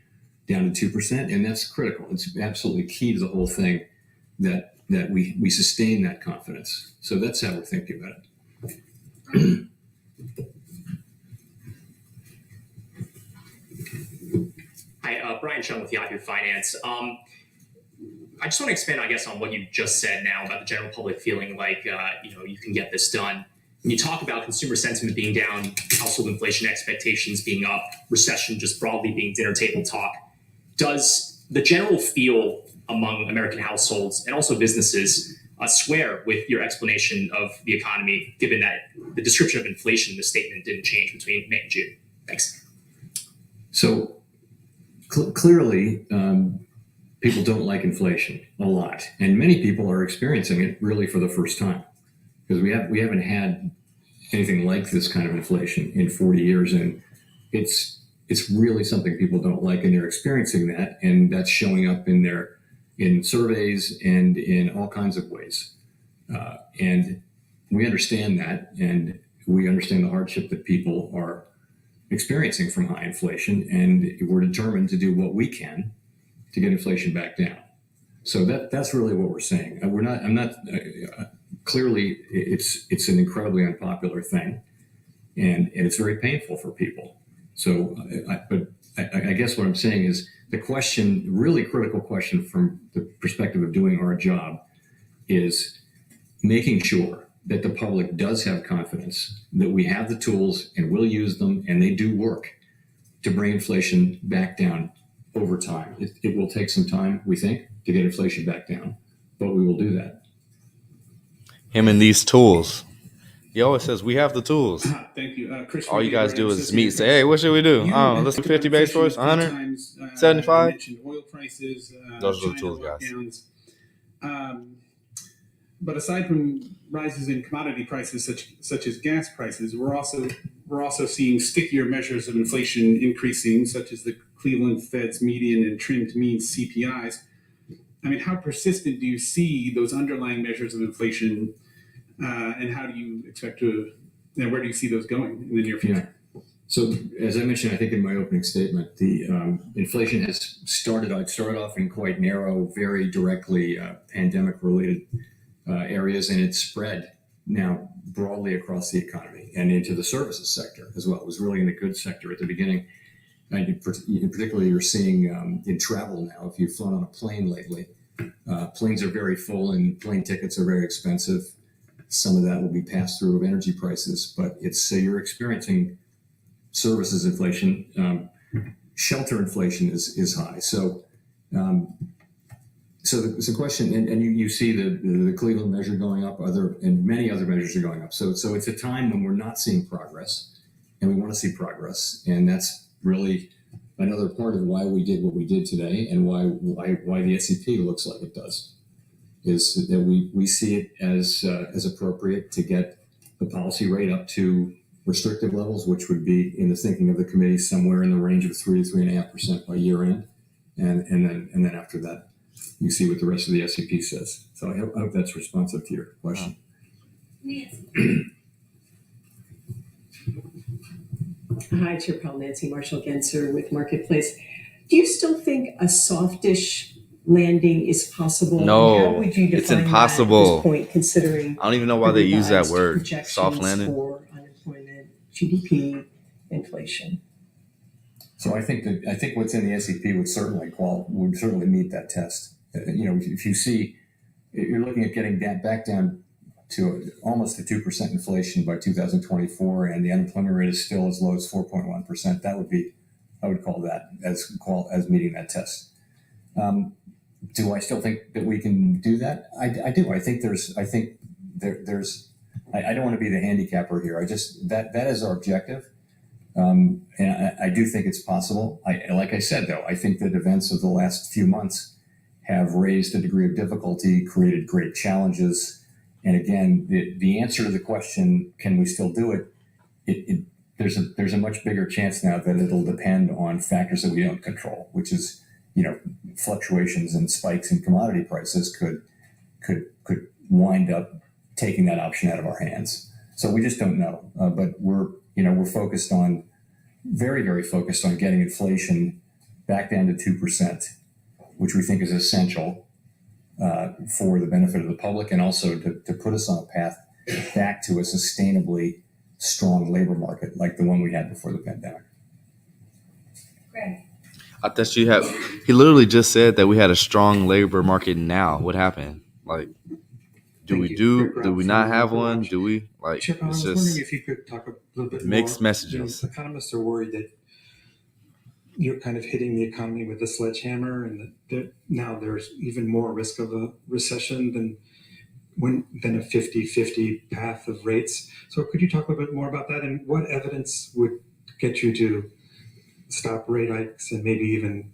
down to 2%, and that's critical. It's absolutely key to the whole thing that we sustain that confidence. So that's how we're thinking about it. Hi, Brian Chung with Yahoo Finance. I just want to expand, I guess, on what you just said now about the general public feeling like you can get this done. When you talk about consumer sentiment being down, household inflation expectations being up, recession just broadly being dinner table talk, does the general feel among American households and also businesses square with your explanation of the economy, given that the description of inflation in the statement didn't change between May and June? Thanks. So clearly, people don't like inflation a lot, and many people are experiencing it really for the first time, because we haven't had anything like this kind of inflation in 40 years, and it's really something people don't like, and they're experiencing that, and that's showing up in surveys and in all kinds of ways. And we understand that, and we understand the hardship that people are experiencing from high inflation, and we're determined to do what we can to get inflation back down. So that's really what we're saying. Clearly, it's an incredibly unpopular thing, and it's very painful for people. So, I guess what I'm saying is the question, really critical question from the perspective of doing our job, is making sure that the public does have confidence that we have the tools and will use them, and they do work to bring inflation back down over time. It will take some time, we think, to get inflation back down, but we will do that. Him and these tools. He always says, we have the tools. Thank you. Chris, all you guys do is meet and say, hey, what should we do? Let's do 50 base points, 100, 75. Oil prices, those are the tools, guys. But aside from rises in commodity prices, such as gas prices, we're also seeing stickier measures of inflation increasing, such as the Cleveland Fed's median and trimmed mean CPIs. I mean, how persistent do you see those underlying measures of inflation, and how do you expect to, and where do you see those going in the near future? Yeah. So, as I mentioned, I think in my opening statement, the inflation has started off in quite narrow, very directly pandemic-related areas, and it's spread now broadly across the economy and into the services sector as well. It was really in the goods sector at the beginning. And particularly, you're seeing in travel now, if you've flown on a plane lately, planes are very full and plane tickets are very expensive. Some of that will be passed through of energy prices, but you're experiencing services inflation. Shelter inflation is high. So it's a question, and you see the Cleveland measure going up, and many other measures are going up. So it's a time when we're not seeing progress, and we want to see progress, and that's really another part of why we did what we did today, and why the SEP looks like it does, is that we see it as appropriate to get the policy rate up to restrictive levels, which would be, in the thinking of the committee, somewhere in the range of 3 to 3.5% by year end, and then after that, you see what the rest of the SEP says. So I hope that's responsive to your question. Hi, Chair Powell, Nancy Marshall-Genser with Marketplace. Do you still think a softish landing is possible? No, how would you define it's impossible. That at this point, considering I don't even know why they use that word, soft landing. For unemployment, GDP, inflation. So I think what's in the SEP would certainly meet that test. If you're looking at getting back down to almost a 2% inflation by 2024, and the unemployment rate is still as low as 4.1%, I would call that as meeting that test. Do I still think that we can do that? I do. I don't want to be the handicapper here. That is our objective. And I do think it's possible. Like I said, though, I think that events of the last few months have raised a degree of difficulty, created great challenges. And again, the answer to the question, can we still do it? There's a much bigger chance now that it'll depend on factors that we don't control, which is, fluctuations and spikes in commodity prices could wind up taking that option out of our hands. So we just don't know. But we're focused on, very, very focused on getting inflation back down to 2%, which we think is essential for the benefit of the public, and also to put us on a path back to a sustainably strong labor market like the one we had before the pandemic. Greg. I thought he literally just said that we had a strong labor market now. What happened? Like, do we not have one? Do we? Like, Chip, I was wondering if you could talk a little bit mixed more. messages. Economists are worried that you're kind of hitting the economy with a sledgehammer, and that now there's even more risk of a recession than wouldn't been a 50-50 path of rates. So could you talk a bit more about that, and what evidence would get you to stop rate hikes and maybe even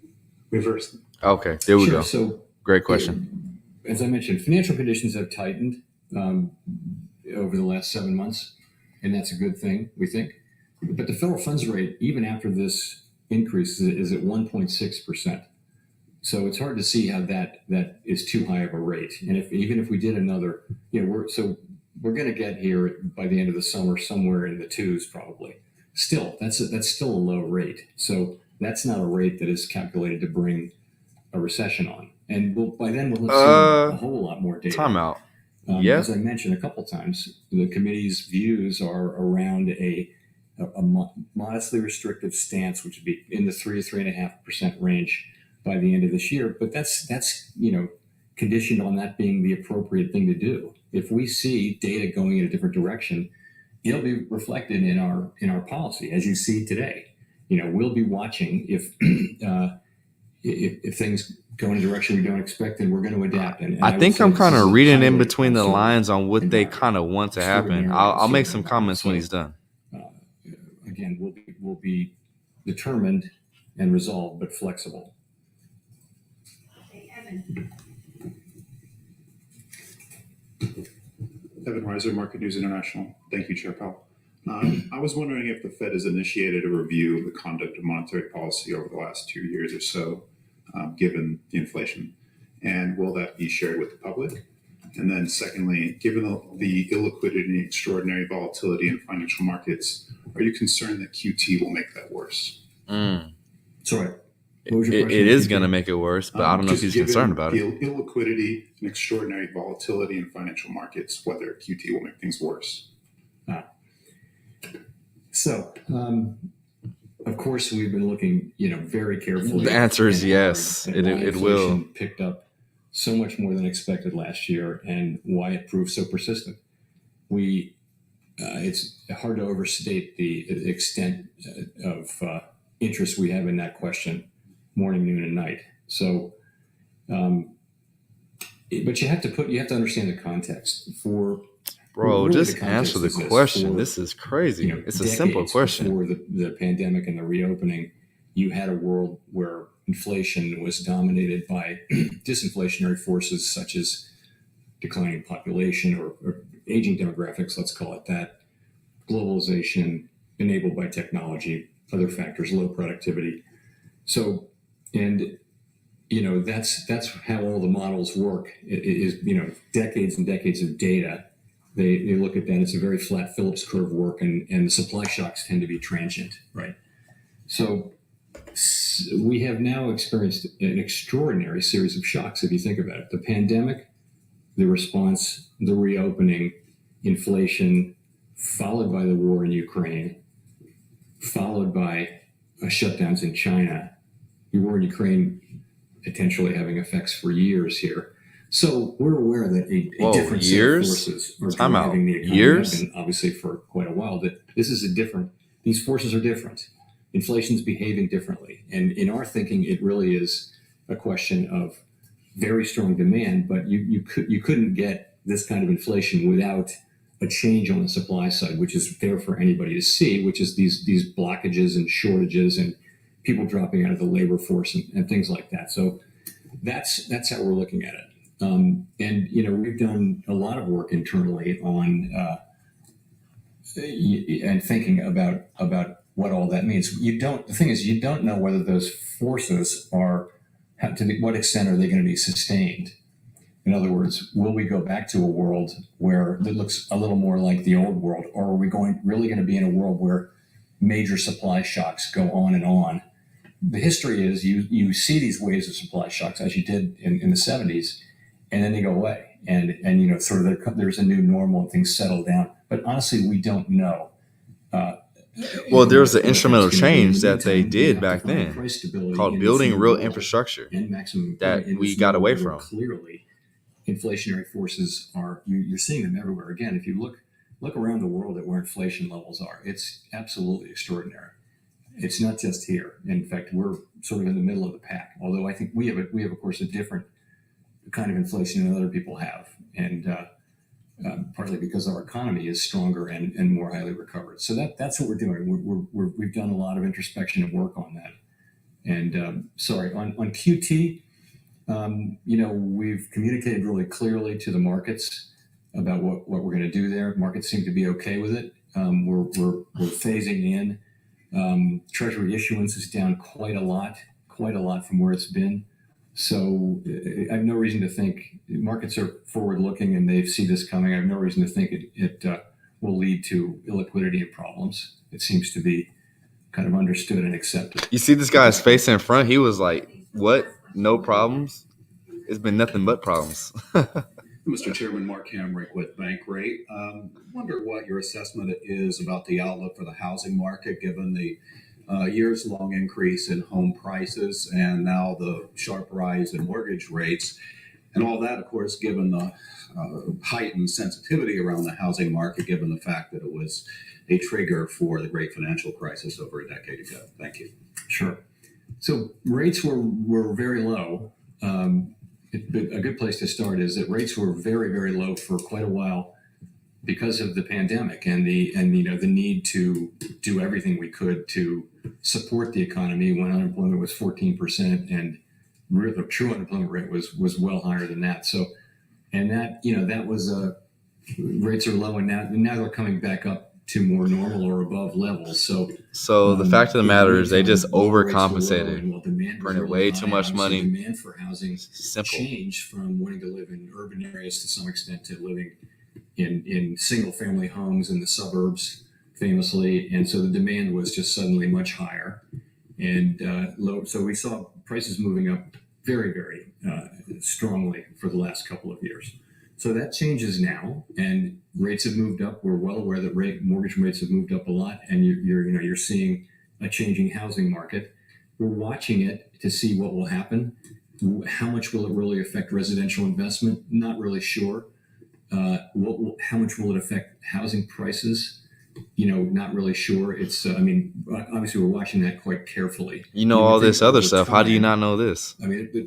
reverse them? Okay, there we Sure. go. So, Great question. as I mentioned, financial conditions have tightened over the last 7 months, and that's a good thing, we think. But the federal funds rate, even after this increase, is at 1.6%. So it's hard to see how that is too high of a rate. And even if we did another, we're going to get here by the end of the summer somewhere in the twos probably. Still, that's still a low rate. So that's not a rate that is calculated to bring a recession on. And by then we'll have seen a whole lot more data. Time out. As I mentioned a couple times, the committee's views are around a modestly restrictive stance, which would be in the 3 to 3.5% range by the end of this year. But that's conditioned on that being the appropriate thing to do. If we see data going in a different direction, it'll be reflected in our policy, as you see today. We'll be watching if things go in a direction we don't expect, then we're going to adapt. And I think I'm kind of reading in between the lines on what they kind of want to happen. I'll make some comments when he's done. Again, we'll be determined and resolved, but flexible. Evan Reiser, Market News International. Thank you, Chair Powell. I was wondering if the Fed has initiated a review of the conduct of monetary policy over the last 2 years or so, given the inflation, and will that be shared with the public? And then secondly, given the illiquidity and extraordinary volatility in financial markets, are you concerned that QT will make that worse? Sorry. It is going to make it worse, but I don't know if he's concerned about it. The illiquidity and extraordinary volatility in financial markets, whether QT will make things worse. So, of course, we've been looking, very carefully. The answer is yes. It will. Picked up so much more than expected last year, and why it proved so persistent. It's hard to overstate the extent of interest we have in that question, morning, noon, and night. So, but you have to understand the context for. Bro, just answer the question. This is crazy. It's a simple question. Before the pandemic and the reopening, you had a world where inflation was dominated by disinflationary forces such as declining population or aging demographics, let's call it that, globalization enabled by technology, other factors, low productivity. So, and that's how all the models work. It is decades and decades of data. They look at that. It's a very flat Phillips curve work, and the supply shocks tend to be transient, right? So we have now experienced an extraordinary series of shocks, if you think about it. The pandemic, the response, the reopening, inflation, followed by the war in Ukraine, followed by shutdowns in China, the war in Ukraine potentially having effects for years here. So we're aware that a different set of forces are driving the economy. Years? And obviously for quite a while, that these forces are different. Inflation's behaving differently. And in our thinking, it really is a question of very strong demand, but you couldn't get this kind of inflation without a change on the supply side, which is there for anybody to see, which is these blockages and shortages and people dropping out of the labor force and things like that. So that's how we're looking at it. And we've done a lot of work internally on and thinking about what all that means. The thing is, you don't know whether those forces what extent are they going to be sustained? In other words, will we go back to a world where it looks a little more like the old world, or are we really going to be in a world where major supply shocks go on and on? The history is you see these waves of supply shocks, as you did in the 70s, and then they go away, and sort of there's a new normal and things settle down. But honestly, we don't know. Well, there was an instrumental change that they did back then called building real infrastructure that we got away from. Clearly, inflationary forces you're seeing them everywhere. Again, if you look around the world at where inflation levels are, it's absolutely extraordinary. It's not just here. In fact, we're sort of in the middle of the pack. Although I think we have of course a different kind of inflation than other people have, and partly because our economy is stronger and more highly recovered. So that's what we're doing. We've done a lot of introspection and work on that. And sorry, on QT, we've communicated really clearly to the markets about what we're going to do there. Markets seem to be okay with it. We're phasing in. Treasury issuance is down quite a lot from where it's been. So I have no reason to think markets are forward looking and they see this coming. I have no reason to think it will lead to illiquidity and problems. It seems to be kind of understood and accepted. You see this guy's face in front? He was like, what? No problems? It's been nothing but problems. Mr. Chairman, Mark Hamrick with Bankrate. Wonder what your assessment is about the outlook for the housing market, given the years-long increase in home prices and now the sharp rise in mortgage rates. And all that, of course, given the heightened sensitivity around the housing market, given the fact that it was a trigger for the great financial crisis over a decade ago. Thank you. Sure. So rates were very low. A good place to start is that rates were very, very low for quite a while because of the pandemic and the need to do everything we could to support the economy when unemployment was 14% and the true unemployment rate was well higher than that. So, and that was rates are low and now they're coming back up to more normal or above levels. So the fact of the matter is they just overcompensated, printed way too much money. Demand for housing changed from wanting to live in urban areas to some extent to living in single family homes in the suburbs, famously. And so the demand was just suddenly much higher and low. So we saw prices moving up very, very strongly for the last couple of years. So that changes now, and rates have moved up. We're well aware that mortgage rates have moved up a lot, and you're seeing a changing housing market. We're watching it to see what will happen. How much will it really affect residential investment? Not really sure. How much will it affect housing prices? Not really sure. It's, obviously we're watching that quite carefully. All this other stuff. How do you not know this?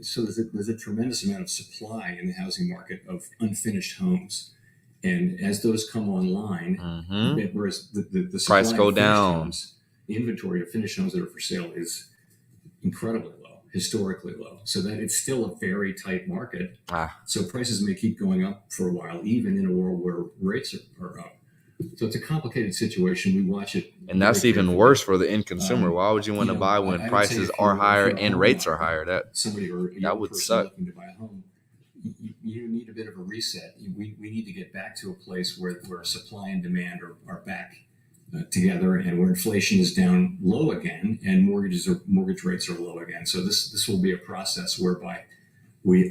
So there's a tremendous amount of supply in the housing market of unfinished homes. And as those come online, whereas the supply price go of down. Homes, the inventory of finished homes that are for sale is incredibly low, historically low. So that it's still a very tight market. So prices may keep going up for a while, even in a world where rates are up. So it's a complicated situation. We watch it. And that's even worse for the end consumer. Why would you want to buy when prices are higher and rates are higher? That would suck. Looking to buy a home, you need a bit of a reset. We need to get back to a place where supply and demand are back together, and where inflation is down low again, and mortgage rates are low again. So this will be a process whereby we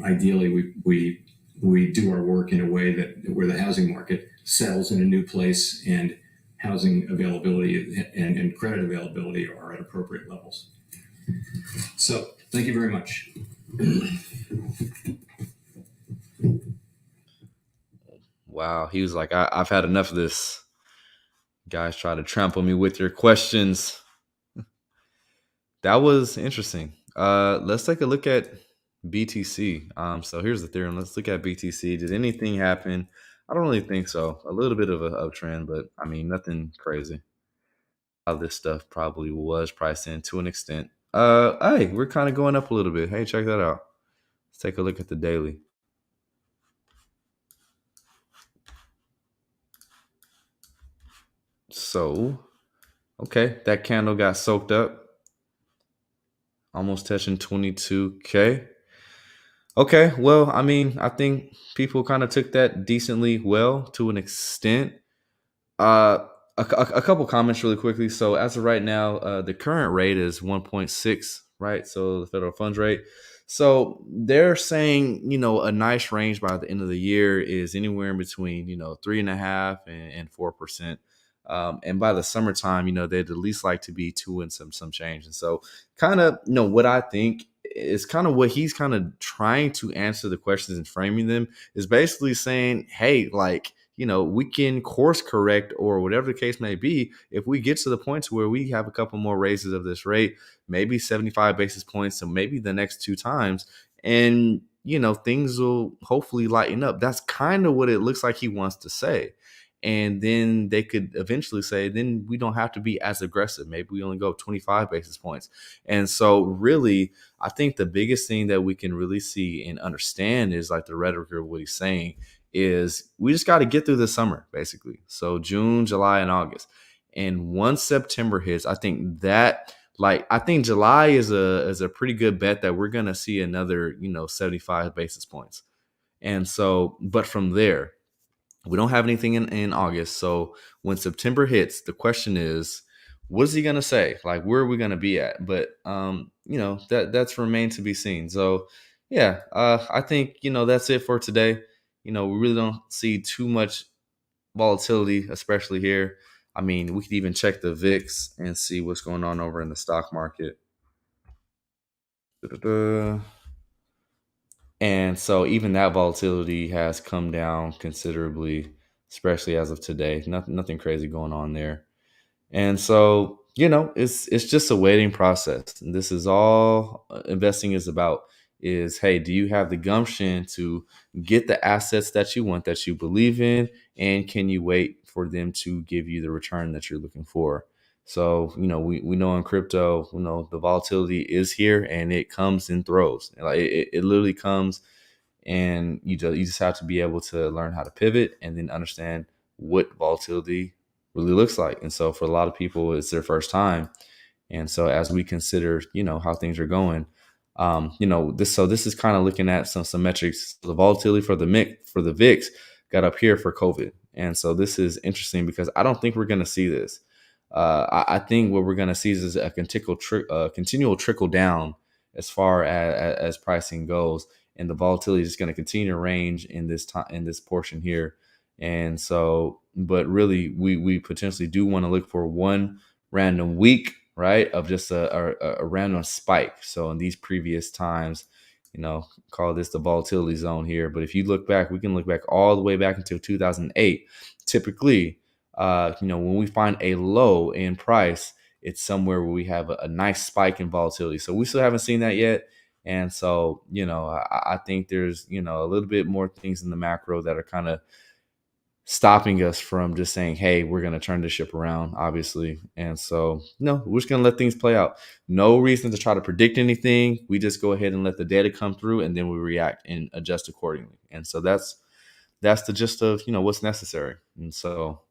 do our work in a way where the housing market settles in a new place and housing availability and credit availability are at appropriate levels. So thank you very much. Wow. He was like, I've had enough of this. Guys try to trample me with your questions. That was interesting. Let's take a look at BTC. So here's the theorem. Let's look at BTC. Did anything happen? I don't really think so. A little bit of a uptrend, but nothing crazy. How this stuff probably was priced in to an extent. Hey, we're kind of going up a little bit. Hey, check that out. Let's take a look at the daily. So, okay, that candle got soaked up. Almost touching 22K. Okay, well, I think people kind of took that decently well to an extent. A couple comments really quickly. So as of right now, the current rate is 1.6, right? So the federal funds rate. So they're saying, a nice range by the end of the year is anywhere in between, 3.5% and 4%. And by the summertime, they'd at least like to be 2 and some change. And so kind of, what I think is kind of what he's kind of trying to answer the questions and framing them is basically saying, hey, we can course correct or whatever the case may be. If we get to the point to where we have a couple more raises of this rate, maybe 75 basis points, so maybe the next 2 times. And things will hopefully lighten up. That's kind of what it looks like he wants to say. And then they could eventually say, then we don't have to be as aggressive. Maybe we only go 25 basis points. And so, really, I think the biggest thing that we can really see and understand is like the rhetoric of what he's saying is we just got to get through the summer, basically. So, June, July, and August. And once September hits, I think that I think July is a pretty good bet that we're gonna see another 75 basis points. And so, but from there, we don't have anything in August. So when September hits, the question is, what is he gonna say? Like, where are we gonna be at? But that's remained to be seen. So yeah, I think that's it for today. We really don't see too much volatility, especially here. I mean, we could even check the VIX and see what's going on over in the stock market. Da-da-da. And so even that volatility has come down considerably, especially as of today. Nothing crazy going on there. And so, it's just a waiting process. And this is all investing is about is, hey, do you have the gumption to get the assets that you want, that you believe in, and can you wait for them to give you the return that you're looking for? So, we know in crypto, the volatility is here and it comes in throws. Like it literally comes, and you just have to be able to learn how to pivot and then understand what volatility really looks like. And so for a lot of people, it's their first time. And so as we consider, how things are going, this is kind of looking at some metrics. The volatility for the VIX got up here for COVID. And so this is interesting because I don't think we're going to see this. I think what we're going to see is a continual trickle down as far as pricing goes, and the volatility is going to continue to range in this portion here. And so, but really, we potentially do want to look for one random week, right, of just a random spike. So in these previous times, call this the volatility zone here. But if you look back, we can look back all the way back until 2008. Typically, when we find a low in price, it's somewhere where we have a nice spike in volatility. So we still haven't seen that yet. And so, I think there's, a little bit more things in the macro that are kind of stopping us from just saying, hey, we're going to turn this ship around, obviously. And so, no, we're just going to let things play out. No reason to try to predict anything. We just go ahead and let the data come through, and then we react and adjust accordingly. And so that's the gist of, what's necessary. And so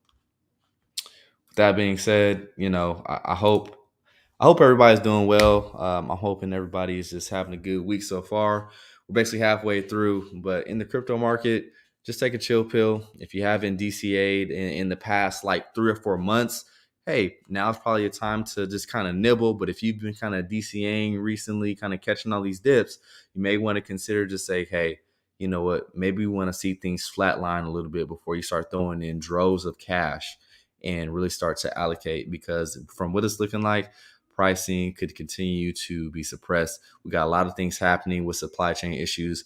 with that being said, I hope everybody's doing well. I'm hoping everybody's just having a good week so far. We're basically halfway through, but in the crypto market, just take a chill pill. If you haven't DCA'd in the past like 3 or 4 months, hey, now's probably a time to just kind of nibble. But if you've been kind of DCAing recently, kind of catching all these dips, you may want to consider just say, hey, you know what? Maybe we want to see things flatline a little bit before you start throwing in droves of cash and really start to allocate, because from what it's looking like, pricing could continue to be suppressed. We got a lot of things happening with supply chain issues.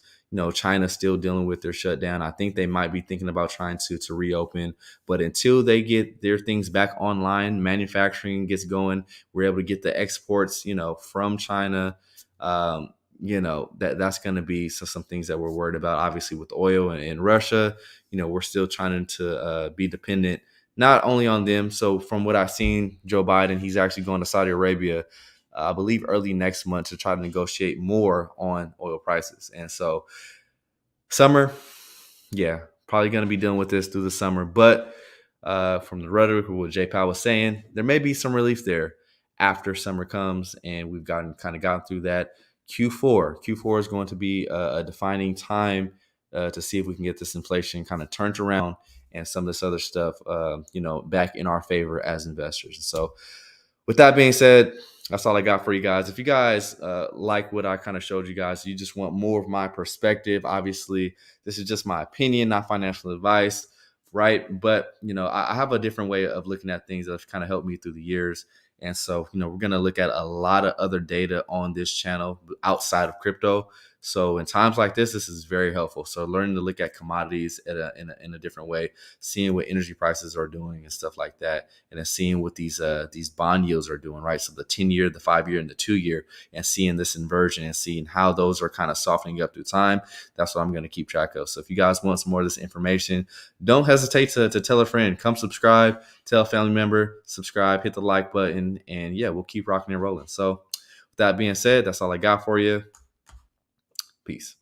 China's still dealing with their shutdown. I think they might be thinking about trying to reopen, but until they get their things back online, manufacturing gets going, we're able to get the exports, from China. That's going to be some things that we're worried about. Obviously, with oil and Russia, we're still trying to be dependent not only on them. So from what I've seen, Joe Biden, he's actually going to Saudi Arabia, I believe early next month, to try to negotiate more on oil prices. And so summer, yeah, probably going to be dealing with this through the summer. But from the rhetoric of what Jay Powell was saying, there may be some relief there after summer comes and we've gotten through that. Q4 is going to be a defining time to see if we can get this inflation kind of turned around and some of this other stuff, back in our favor as investors. And so with that being said, that's all I got for you guys. If you guys like what I kind of showed you guys, you just want more of my perspective. Obviously, this is just my opinion, not financial advice, right? But, I have a different way of looking at things that's kind of helped me through the years. And so, we're going to look at a lot of other data on this channel outside of crypto So in times like this is very helpful. So learning to look at commodities in a different way, seeing what energy prices are doing and stuff like that, and then seeing what these bond yields are doing, right? So the 10-year, the 5-year, and the 2-year, and seeing this inversion and seeing how those are kind of softening up through time. That's what I'm going to keep track of. So if you guys want some more of this information, don't hesitate to tell a friend, come subscribe, tell a family member, subscribe, hit the like button, and yeah, we'll keep rocking and rolling. So with that being said, that's all I got for you. Peace.